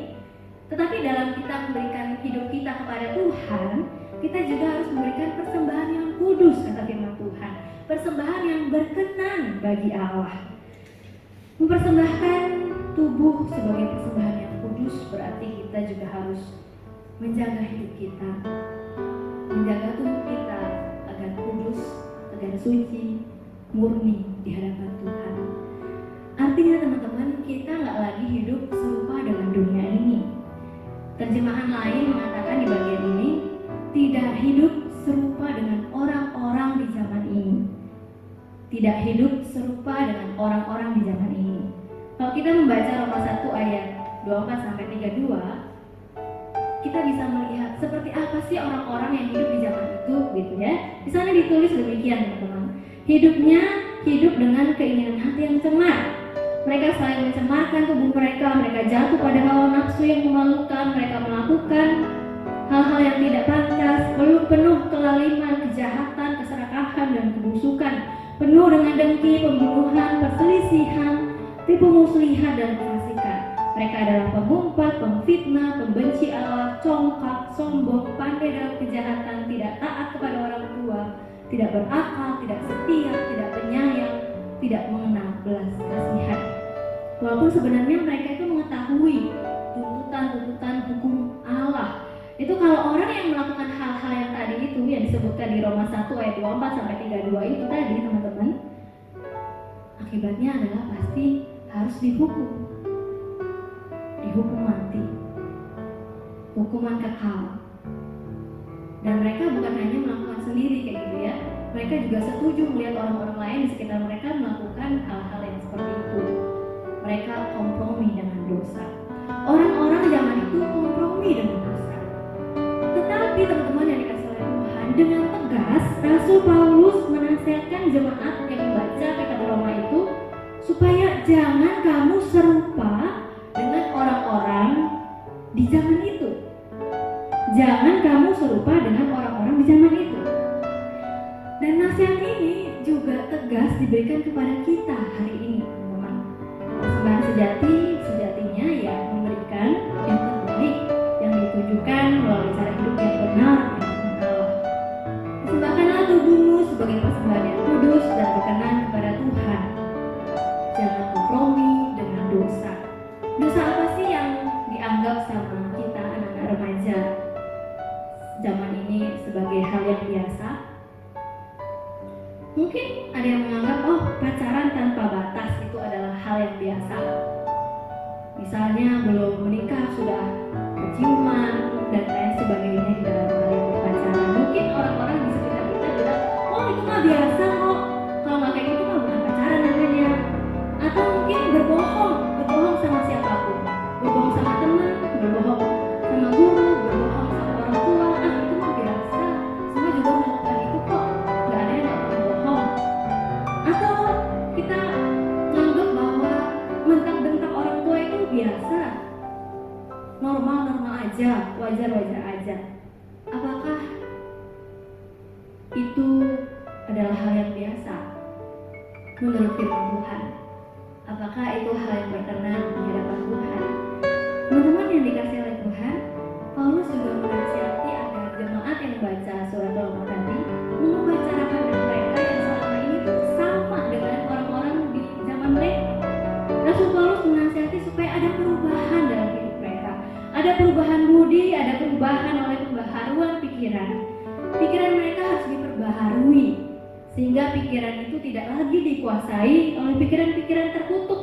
Tetapi dalam kita memberikan hidup kita kepada Tuhan, kita juga harus memberikan persembahan yang kudus, kata firman Tuhan. Persembahan yang berkenan bagi Allah. Mempersembahkan tubuh sebagai persembahan yang kudus berarti kita juga harus menjaga hidup kita, menjaga tubuh kita agar kudus, agar suci, murni di hadapan Tuhan. Artinya teman-teman, kita nggak lagi hidup serupa dengan dunia ini. Terjemahan lain mengatakan di bagian ini, tidak hidup serupa dengan orang-orang di zaman ini. Tidak hidup serupa dengan orang-orang di zaman ini. Kalau kita membaca Roma 1 ayat 24-32, kita bisa melihat seperti apa sih orang-orang yang hidup di zaman itu gitu ya. Di sana ditulis demikian teman-teman. Hidupnya hidup dengan keinginan hati yang cemar. Mereka saling mencemarkan tubuh mereka, mereka jatuh pada hawa nafsu yang memalukan, mereka melakukan hal-hal yang tidak pantas, penuh kelaliman, kejahatan, keserakahan, dan kebusukan, penuh dengan dengki, pembunuhan, perselisihan, tipu muslihat, dan kefasikan. Mereka adalah pengumpat, pemfitnah, pembenci Allah, congkak, sombong, pandai dalam kejahatan, tidak taat kepada orang tua, tidak berakal, tidak setia, tidak penyayang, tidak mengenal belas kasihan. Walaupun sebenarnya mereka itu mengetahui tuntutan-tuntutan hukum Allah. Itu kalau orang yang melakukan hal-hal yang tadi itu yang disebutkan di Roma 1 ayat 24-32 itu tadi teman-teman, akibatnya adalah pasti harus dihukum mati, hukuman kekal. Dan mereka bukan hanya melakukan sendiri kayak gitu ya, mereka juga setuju melihat orang-orang lain di sekitar mereka melakukan hal-hal yang seperti itu. Mereka kompromi dengan dosa. Orang-orang zaman itu kompromi dengan dosa. Tetapi teman-teman yang dikasih oleh Tuhan, dengan tegas Rasul Paulus menasihatkan jemaat yang membaca kitab Roma itu supaya jangan kamu serupa dengan orang-orang di zaman itu. Jangan kamu serupa dengan orang-orang di zaman itu. Dan nasihat ini juga tegas diberikan kepada kita hari ini, teman-teman. Persembahan sejatinya ya memberikan yang terbaik yang ditujukan melalui cara hidup yang benar dengan Allah. Persembahkanlah tubuhmu sebagai persembahan yang kudus dan berkenan kepada Tuhan. Jangan kompromi dengan dosa. Dosa apa sih yang dianggap sama kita anak-anak remaja zaman ini sebagai hal yang biasa? Mungkin ada yang menganggap, oh pacaran tanpa batas itu adalah hal yang biasa. Misalnya belum menikah sudah berciuman dan lain sebagainya di dalam hal yang berpacaran. Mungkin orang-orang di sekitar kita bilang, oh itu mah biasa kok, kalau nggak kayak gitu mah bukan pacaran namanya. Atau mungkin berbohong sama siapa aja, wajar-wajar aja. Apakah itu adalah hal yang biasa menurut firman Tuhan? Apakah itu hal yang berkenan di hadapan Tuhan? Teman-teman yang dikasih oleh Tuhan, Paulus juga menasihati agar jemaat yang baca surat Roma tadi mengubah cara pandang mereka yang selama ini tuh sama dengan orang-orang di zaman mereka. Rasul Paulus menasihati supaya ada perubahan dalam hidup mereka, ada perubahan budi, ada perubahan oleh pembaharuan pikiran. Pikiran mereka harus diperbaharui sehingga pikiran itu tidak lagi dikuasai oleh pikiran-pikiran terkutuk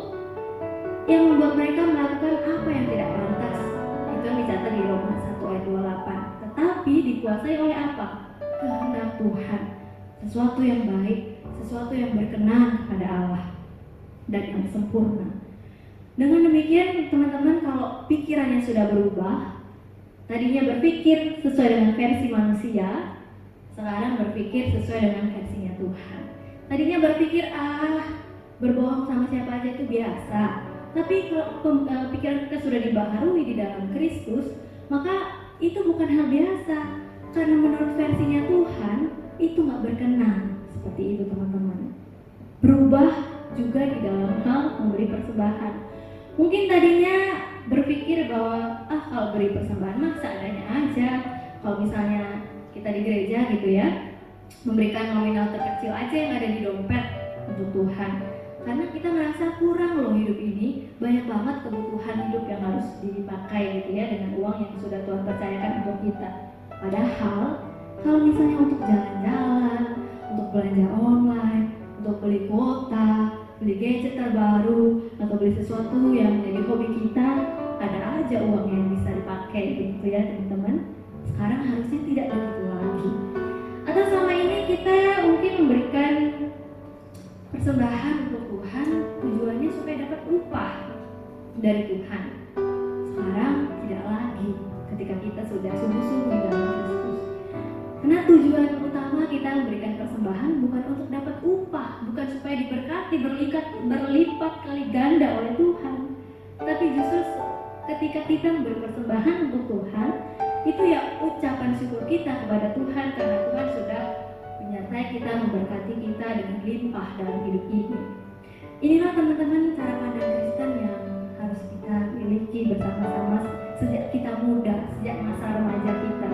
yang membuat mereka melakukan apa yang tidak pantas. Itu yang dicatat di Roma 1 ayat 28. Tetapi dikuasai oleh apa? Kehendak Tuhan, sesuatu yang baik, sesuatu yang berkenan kepada Allah dan yang sempurna. Dengan demikian teman-teman, kalau pikirannya sudah berubah, tadinya berpikir sesuai dengan versi manusia, sekarang berpikir sesuai dengan versinya Tuhan. Tadinya berpikir berbohong sama siapa aja itu biasa, tapi kalau pikiran kita sudah dibaharui di dalam Kristus, maka itu bukan hal biasa, karena menurut versinya Tuhan itu nggak berkenan. Seperti itu teman-teman. Berubah juga di dalam hal memberi persembahan. Mungkin tadinya berpikir bahwa kalau beri persembahan mah seadanya aja. Kalau misalnya kita di gereja gitu ya, memberikan nominal terkecil aja yang ada di dompet untuk Tuhan. Karena kita merasa kurang loh hidup ini, banyak banget kebutuhan hidup yang harus dipakai gitu ya dengan uang yang sudah Tuhan percayakan untuk kita. Padahal kalau misalnya untuk jalan-jalan, untuk belanja online, untuk beli kuota, beli gadget terbaru, atau beli sesuatu yang menjadi hobi kita, ada aja uang yang bisa dipakai gitu ya teman-teman. Sekarang harusnya tidak begitu lagi. Atau selama ini kita mungkin memberikan persembahan untuk Tuhan tujuannya supaya dapat upah dari Tuhan. Sekarang tidak lagi ketika kita sudah sungguh-sungguh di dalam Kristus. Karena tujuan utama kita memberikan persembahan bukan untuk dapat upah, bukan supaya diberkati berlipat kali ganda oleh Tuhan. Tapi justru ketika kita memberi persembahan untuk Tuhan, itu ya ucapan syukur kita kepada Tuhan karena Tuhan sudah menyertai kita, memberkati kita dengan limpah dalam hidup ini. Inilah teman-teman cara pandang Kristen yang harus kita miliki bersama-sama sejak kita muda, sejak masa remaja kita.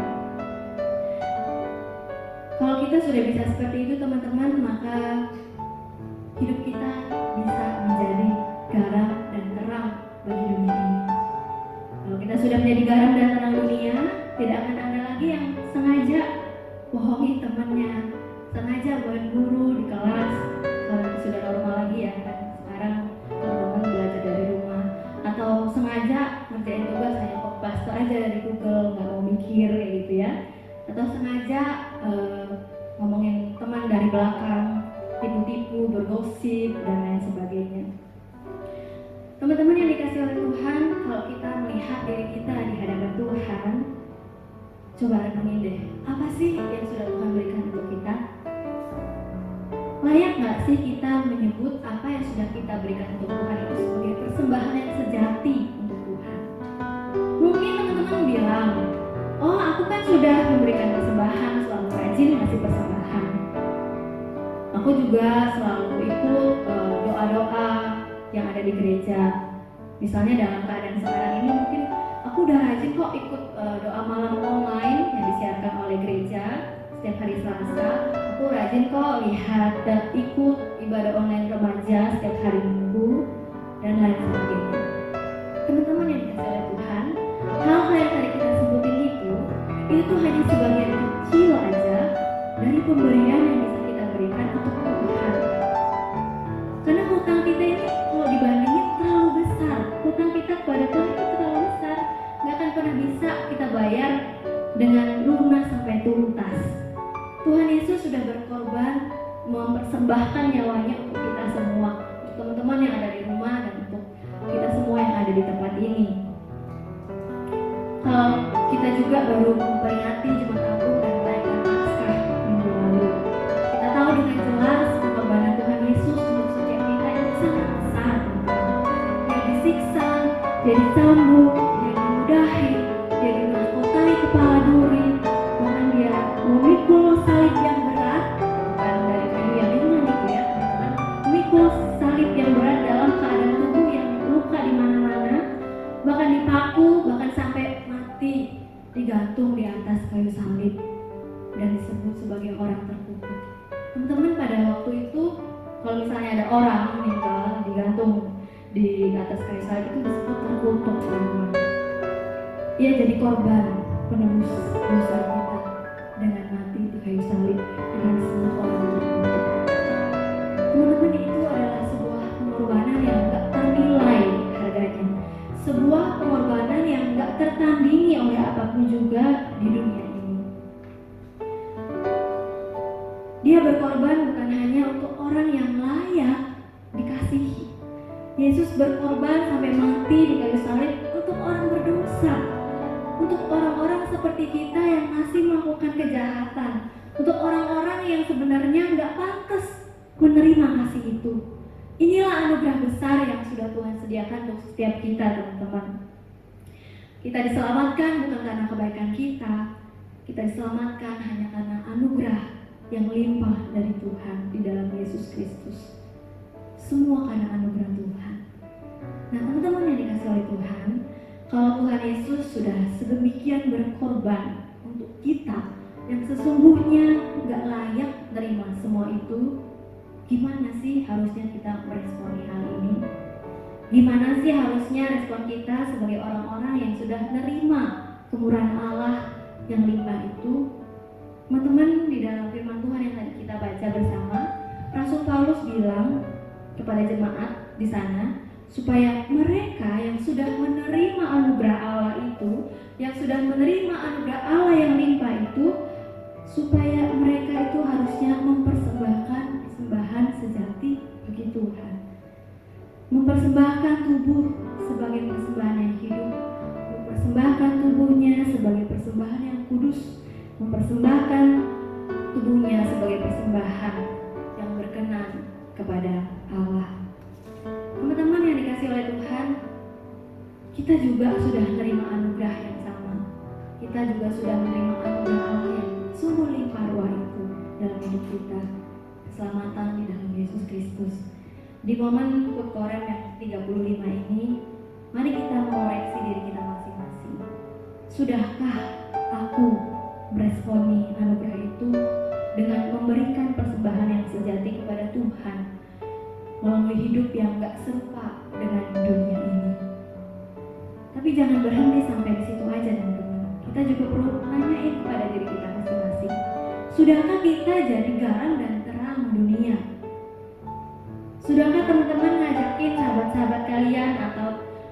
Kalau kita sudah bisa seperti itu teman-teman, maka hidup kita bisa menjadi garam dan terang bagi dunia ini. Kalau kita sudah menjadi garam dan terang dunia, tidak akan ada lagi yang sengaja bohongin temannya, sengaja buat guru di kelas. Kalau itu sudah normal lagi ya kan, sekarang teman-teman belajar dari rumah, atau sengaja ngerjain tugas hanya copy paste aja dari Google, nggak mau mikir kayak gitu ya, atau sengaja ngomongin teman dari belakang, tipu-tipu, bergosip dan lain sebagainya. Teman-teman yang dikasih oleh Tuhan, kalau kita melihat diri kita di hadapan Tuhan, coba renungin deh, apa sih yang sudah Tuhan berikan untuk kita? Layak nggak sih kita menyebut apa yang sudah kita berikan untuk Tuhan itu sebagai persembahan yang sejati untuk Tuhan? Mungkin teman-teman bilang, oh aku kan sudah memberikan persembahan, selalu rajin ngasih persembahan. Aku juga selalu ikut doa-doa yang ada di gereja. Misalnya dalam keadaan sekarang ini mungkin aku udah rajin kok ikut doa malam online yang disiarkan oleh gereja setiap hari Selasa. Aku rajin kok lihat dan ikut ibadah online remaja setiap hari Minggu dan lain sebagainya. Teman-teman yang dikasih oleh Tuhan, hal-hal yang tadi kita sebutin itu hanya sebagian kecil aja dari pemberian yang bisa kita berikan untuk Tuhan. Karena hutang kita ini kalau dibandingin terlalu besar, hutang kita kepada Tuhan itu terlalu besar, nggak akan pernah bisa kita bayar dengan lunas sampai tuntas. Tuhan Yesus sudah berkorban, mempersembahkan nyawanya untuk kita semua, untuk teman-teman yang ada di rumah dan untuk kita semua yang ada di tempat ini. Kalau kita juga baru memperingati Jumat Agung dan merayakan Paskah minggu lalu, kita tahu dengan jelas pengorbanan Tuhan Yesus untuk setiap kita yang sangat besar. Dia disiksa, dia dicambuk, dia dimudahi, dia sebagai orang terkutuk. Teman-teman, pada waktu itu kalau misalnya ada orang meninggal digantung di atas kayu salib itu disebut terkutuk, teman-teman. Ia jadi korban penebus dosa kita dengan mati di kayu salib dengan semua orang terkutuk. Teman-teman, itu adalah sebuah pengorbanan yang gak ternilai harganya, sebuah pengorbanan yang gak tertandingi oleh apapun juga di dunia ini. Dia berkorban bukan hanya untuk orang yang layak dikasihi. Yesus berkorban sampai mati di kayu salib untuk orang berdosa, untuk orang-orang seperti kita yang masih melakukan kejahatan, untuk orang-orang yang sebenarnya nggak pantas menerima kasih itu. Inilah anugerah besar yang sudah Tuhan sediakan untuk setiap kita, teman-teman. Kita diselamatkan bukan karena kebaikan kita diselamatkan hanya karena anugerah yang limpah dari Tuhan di dalam Yesus Kristus. Semua karena anugerah Tuhan. Nah, teman-teman yang dikasih oleh Tuhan, kalau Tuhan Yesus sudah sedemikian berkorban untuk kita yang sesungguhnya gak layak menerima semua itu, gimana sih harusnya kita meresponi hal ini? Gimana sih harusnya respon kita sebagai orang-orang yang sudah menerima kemurahan Allah yang limpah itu? Teman-teman, di dalam firman Tuhan yang tadi kita baca bersama, Rasul Paulus bilang kepada jemaat di sana, supaya mereka yang sudah menerima anugerah Allah itu, yang sudah menerima anugerah Allah yang limpah itu, supaya mereka itu harusnya mempersembahkan persembahan sejati bagi Tuhan. Mempersembahkan tubuh sebagai persembahan yang hidup, mempersembahkan tubuhnya sebagai persembahan yang kudus, mempersembahkan tubuhnya sebagai persembahan yang berkenan kepada Allah. Teman-teman yang dikasih oleh Tuhan, kita juga sudah menerima anugerah yang sama. Kita juga sudah menerima anugerah Allah yang sungguh limpah ruah itu dalam hidup kita. Keselamatan di dalam Yesus Kristus. Di momen HUT Korem yang 35 ini, mari kita mengoreksi diri kita masing-masing. Sudahkah aku meresponi anugerah itu dengan memberikan persembahan yang sejati kepada Tuhan melalui hidup yang gak serupa dengan dunia ini? Tapi jangan berhenti sampai di situ aja, teman-teman. Kita juga perlu nanyain kepada diri kita masing-masing. Sudahkah kita jadi garam dan terang dunia? Sudahkah teman-teman ngajakin sahabat-sahabat kalian atau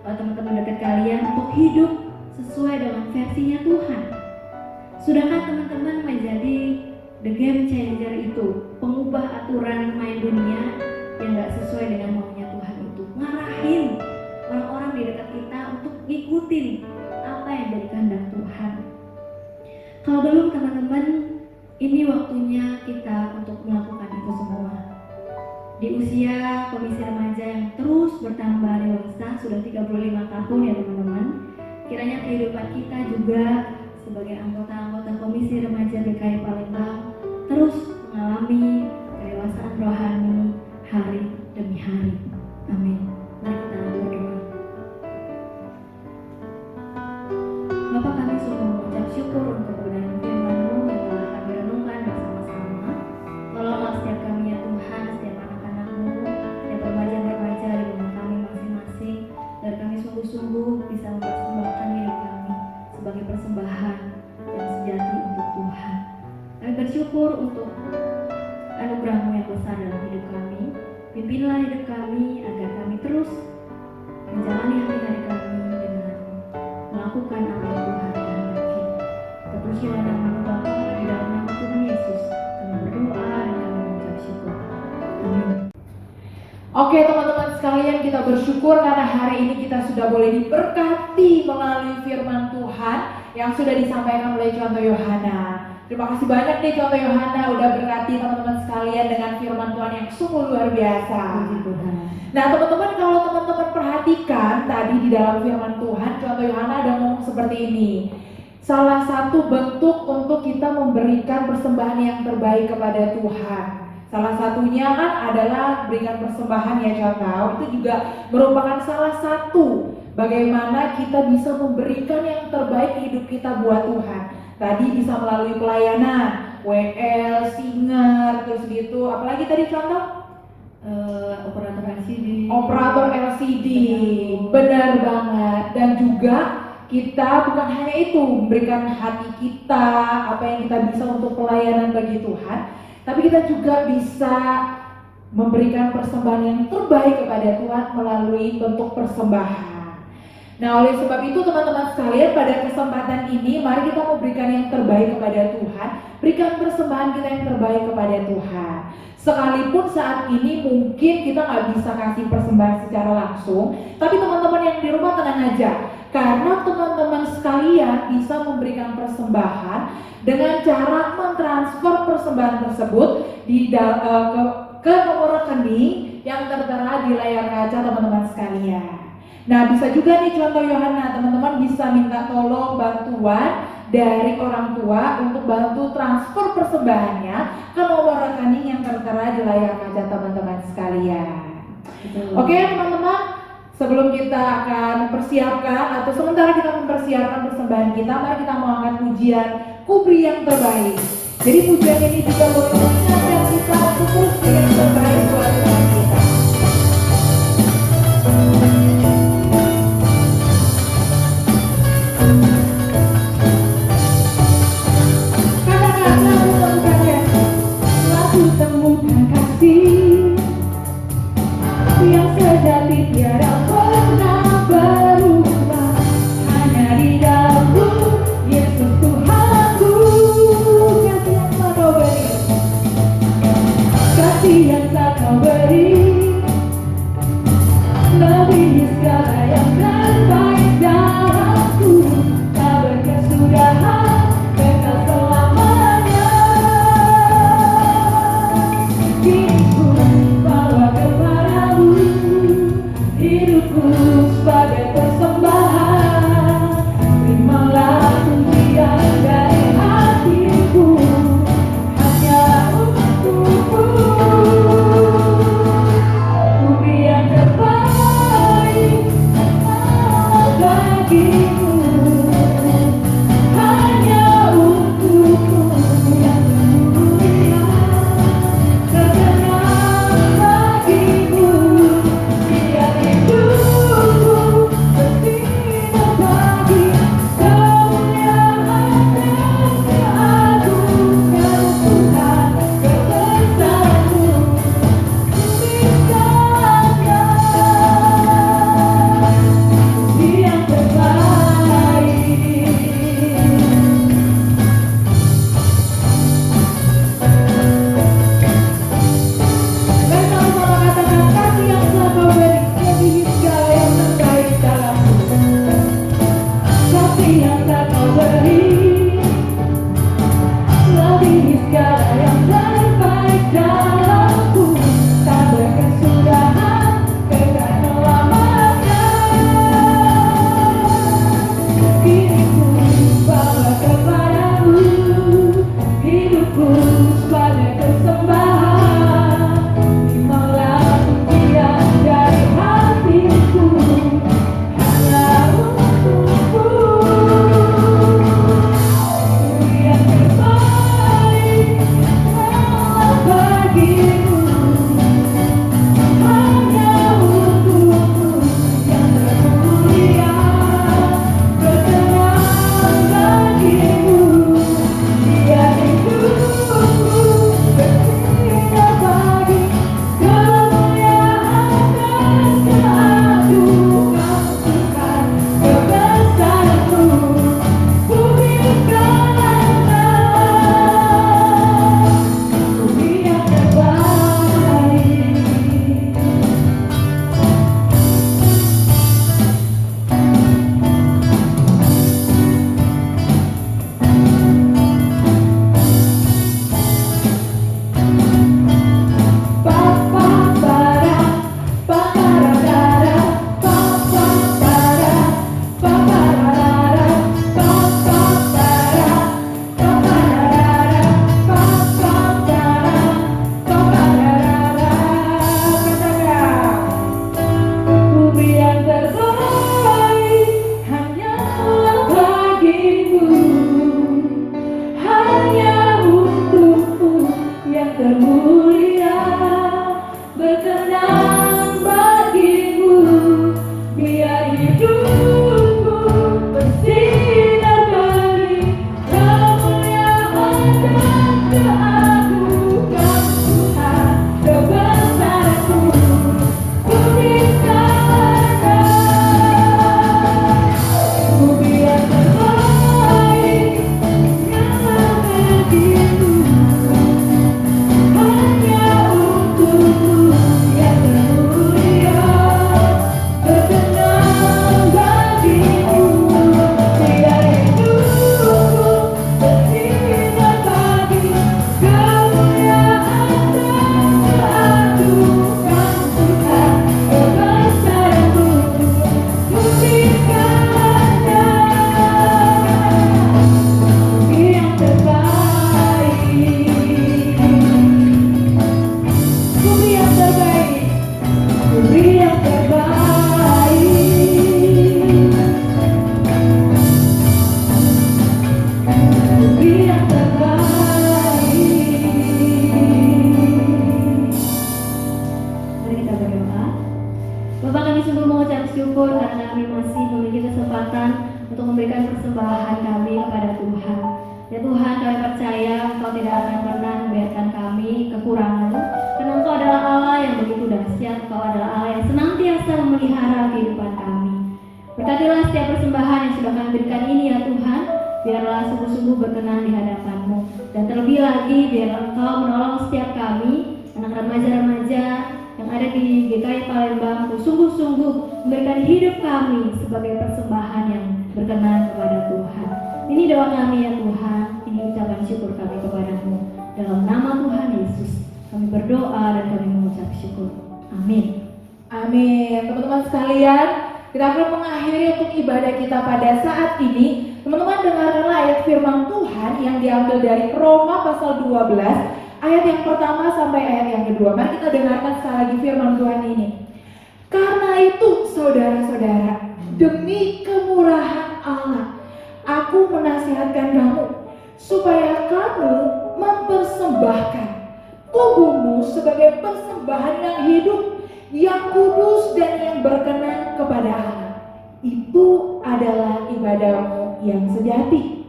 teman-teman dekat kalian untuk hidup sesuai dengan versinya Tuhan? Sudahkah teman-teman menjadi the game changer itu, pengubah aturan main dunia yang gak sesuai dengan maunya Tuhan itu, ngarahin orang-orang di dekat kita untuk ngikutin apa yang jadi kehendak Tuhan? Kalau belum, teman-teman, ini waktunya kita untuk melakukan itu semua. Di usia Komisi Remaja yang terus bertambah dewasa, sudah 35 tahun ya teman-teman, kiranya kehidupan kita juga sebagai anggota-anggota Komisi Remaja GKI Palembang terus mengalami kedewasaan rohani hari demi hari. Amin. Mari kita berdoa. Bapa, kami sungguh mengucap syukur untuk kebenaran firman-Mu yang telah kami renungkan bersama-sama. Tolonglah setiap kami ya Tuhan, setiap anak-anak-Mu, setiap remaja-remaja di rumah kami masing-masing, agar kami sungguh-sungguh bisa mempersembahkan hidup kami sebagai persembahan yang sejati untuk Tuhan. Kami bersyukur untuk anugerah-Mu yang besar dalam hidup kami. Pimpinlah hidup kami agar kami terus menjalani hari-hari kami dengan melakukan apa yang Tuhan kehendaki. Terpujilah nama-Mu Bapa, di dalam nama Tuhan Yesus kami berdoa dan kami mengucap syukur. Amin. Oke teman-teman sekalian, kita bersyukur karena hari ini kita sudah boleh diberkati melalui firman Tuhan yang sudah disampaikan oleh Contoh Yohana. Terima kasih banyak nih Contoh Yohana udah berkati teman-teman sekalian dengan firman Tuhan yang sungguh luar biasa. Nah teman-teman, kalau teman-teman perhatikan tadi di dalam firman Tuhan, Contoh Yohana ada ngomong seperti ini. Salah satu bentuk untuk kita memberikan persembahan yang terbaik kepada Tuhan, salah satunya kan adalah berikan persembahan ya contoh. Itu juga merupakan salah satu bagaimana kita bisa memberikan yang terbaik hidup kita buat Tuhan. Tadi bisa melalui pelayanan, WL, Singer, terus gitu. Apalagi tadi contoh? Operator LCD. Operator LCD, benar banget. Dan juga kita bukan hanya itu memberikan hati kita, apa yang kita bisa untuk pelayanan bagi Tuhan, tapi kita juga bisa memberikan persembahan yang terbaik kepada Tuhan melalui bentuk persembahan. Nah, oleh sebab itu teman-teman sekalian, pada kesempatan ini mari kita memberikan yang terbaik kepada Tuhan, berikan persembahan kita yang terbaik kepada Tuhan. Sekalipun saat ini mungkin kita nggak bisa kasih persembahan secara langsung, tapi teman-teman yang di rumah tenang aja, karena teman-teman sekalian bisa memberikan persembahan dengan cara mentransfer persembahan tersebut ke nomor rekening yang tertera di layar kaca teman-teman sekalian. Nah, bisa juga nih contoh Yohana, teman-teman bisa minta tolong bantuan dari orang tua untuk bantu transfer persembahannya ke nomor rekening yang tertera di layar kaca teman-teman sekalian. Oke teman-teman, sebelum kita akan mempersiapkan atau sementara kita mempersiapkan persembahan kita, mari kita mengangkat pujian Kubri yang terbaik. Jadi pujian ini juga boleh mengingatkan kita untuk terus yang terbaik buat Tuhan kita. Temukan kasih yang sejati tiada pernah berubah, hanya di dalam-Mu Yesus Tuhanku. Kasih yang tak Kau beri, melebihi segala yang terbaik dalamku, tak berkesudahan, kekal selamanya. Hidupku bawa kepadamu, hidupku sebagai persembahan, terimalah pujian dari hatiku, hanya untukmu. Kubri yang terbaik, sungguh mengucap syukur karena kami masih memiliki kesempatan untuk memberikan persembahan kami kepada Tuhan. Ya Tuhan, kami percaya Engkau tidak akan pernah membiarkan kami kekurangan, karena Engkau adalah Allah yang begitu dahsyat. Engkau adalah Allah yang senantiasa memelihara kehidupan kami. Berkatilah setiap persembahan yang sudah kami berikan ini ya Tuhan, biarlah sungguh-sungguh berkenan di hadapan-Mu. Dan terlebih lagi, biarlah Engkau menolong setiap kami, anak remaja-remaja yang ada di GKI Palembang, untuk sungguh-sungguh memberikan hidup kami sebagai persembahan yang berkenan kepada Tuhan. Ini doa kami ya Tuhan, ini ucapan syukur kami kepada-Mu. Dalam nama Tuhan Yesus, kami berdoa dan kami mengucap syukur. Amin. Amin. Teman-teman sekalian, kita akan mengakhiri untuk ibadah kita pada saat ini. Teman-teman dengarkanlah ayat firman Tuhan yang diambil dari Roma pasal 12, ayat yang pertama sampai ayat yang kedua. Mari kita dengarkan sekali lagi firman Tuhan ini. Karena itu saudara-saudara, demi kemurahan Allah, aku menasihatkan kamu supaya kamu mempersembahkan tubuhmu sebagai persembahan yang hidup, yang kudus dan yang berkenan kepada Allah. Itu adalah ibadahmu yang sejati.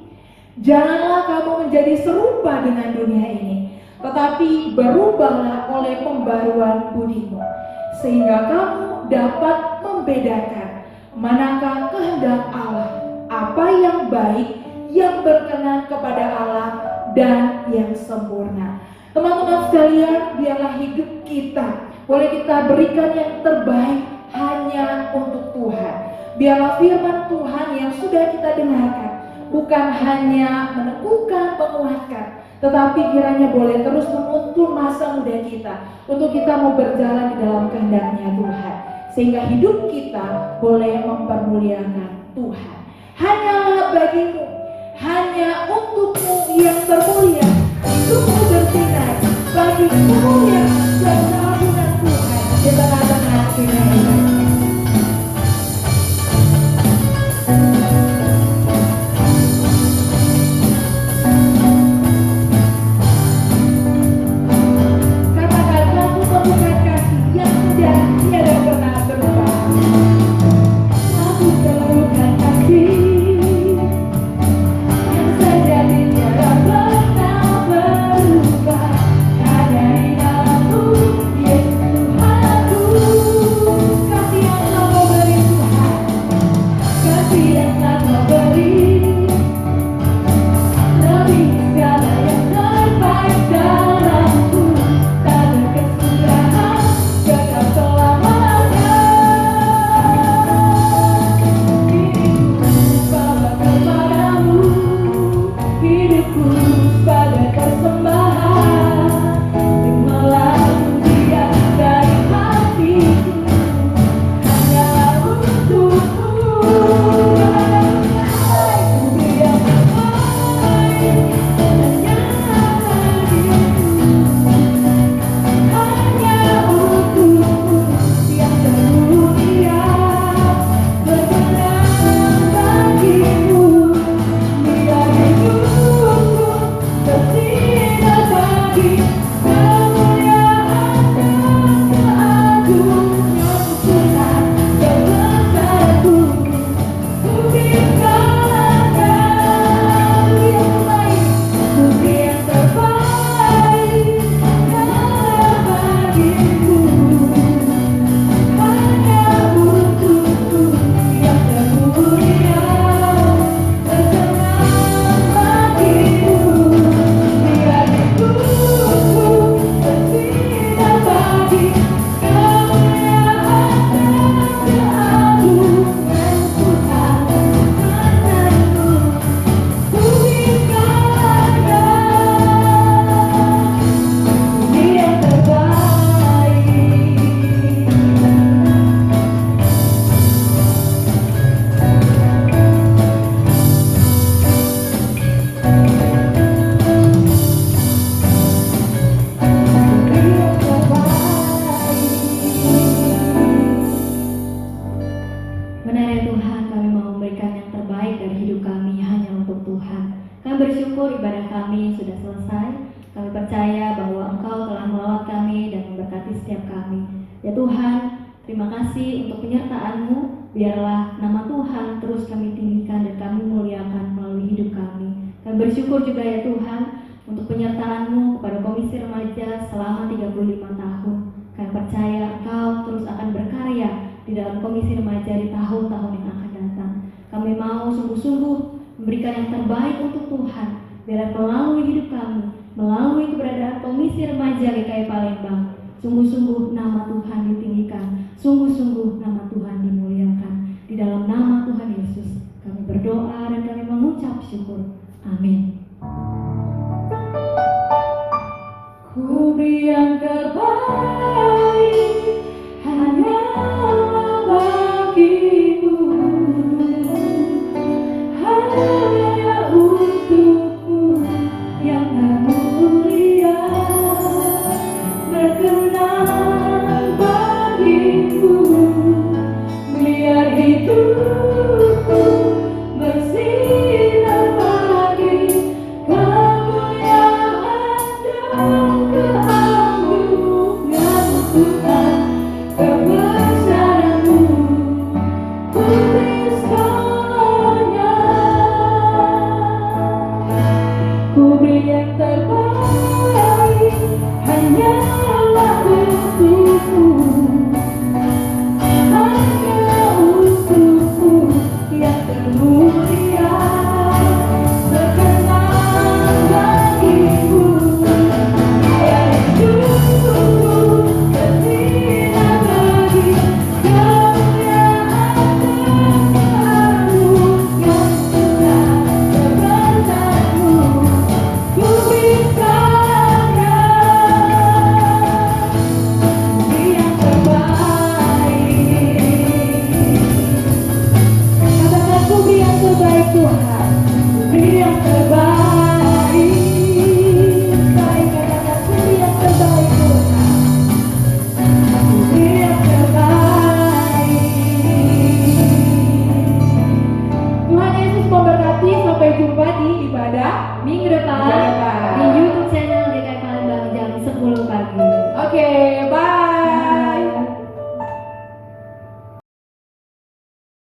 Janganlah kamu menjadi serupa dengan dunia ini, tetapi berubahlah oleh pembaruan budimu, sehingga kamu dapat membedakan manakah kehendak Allah, apa yang baik, yang berkenan kepada Allah, dan yang sempurna. Teman-teman sekalian, biarlah hidup kita boleh kita berikan yang terbaik hanya untuk Tuhan. Biarlah firman Tuhan yang sudah kita dengarkan bukan hanya meneguhkan, menguatkan, tetapi kiranya boleh terus menuntun masa muda kita untuk kita mau berjalan di dalam kehendak-Nya Tuhan, sehingga hidup kita boleh mempermuliakan Tuhan. Hanyalah bagimu, hanya untukmu yang termulia, hidupmu bersinar bagi kemuliaan dan keagungan Tuhan di tengah-tengah dunia ini. Terima kasih untuk penyertaan-Mu. Biarlah nama Tuhan terus kami tinggikan dan kami muliakan melalui hidup kami. Kami bersyukur juga ya Tuhan untuk penyertaan-Mu kepada Komisi Remaja selama 35 tahun. Kami percaya Engkau terus akan berkarya di dalam Komisi Remaja di tahun-tahun yang akan datang. Kami mau sungguh-sungguh memberikan yang terbaik untuk Tuhan. Biar melalui hidup kami, melalui keberadaan Komisi Remaja GKI Palembang, sungguh-sungguh nama Tuhan ditinggikan, sungguh-sungguh nama Tuhan dimuliakan. Di dalam nama Tuhan Yesus, kami berdoa dan kami mengucap syukur. Amin. Ku beri yang terbaik hanya bagimu, hanya untukmu yang termulia, berkenan bagimu, biar hidupku bersinar bagi kemuliaan dan keagungan Tuhan, kebesaran-Mu ku beri segalanya. Ku beri yang terbaik hanyalah untukmu, hanya untukmu yang termulia, berkenan bagimu, biar hidupku bersinar bagi kemuliaan dan keagungan Tuhan, kebesaran-Mu ku beri segalanya. Ku beri yang terbaik. Katakan ku beri yang terbaik Tuhan, ku beri yang terbaik. Baik, katakan ku beri yang terbaik Tuhan, ku beri yang terbaik. Tuhan Yesus memberkati. Sampai jumpa di ibadah Minggu depan, Minggu depan. Minggu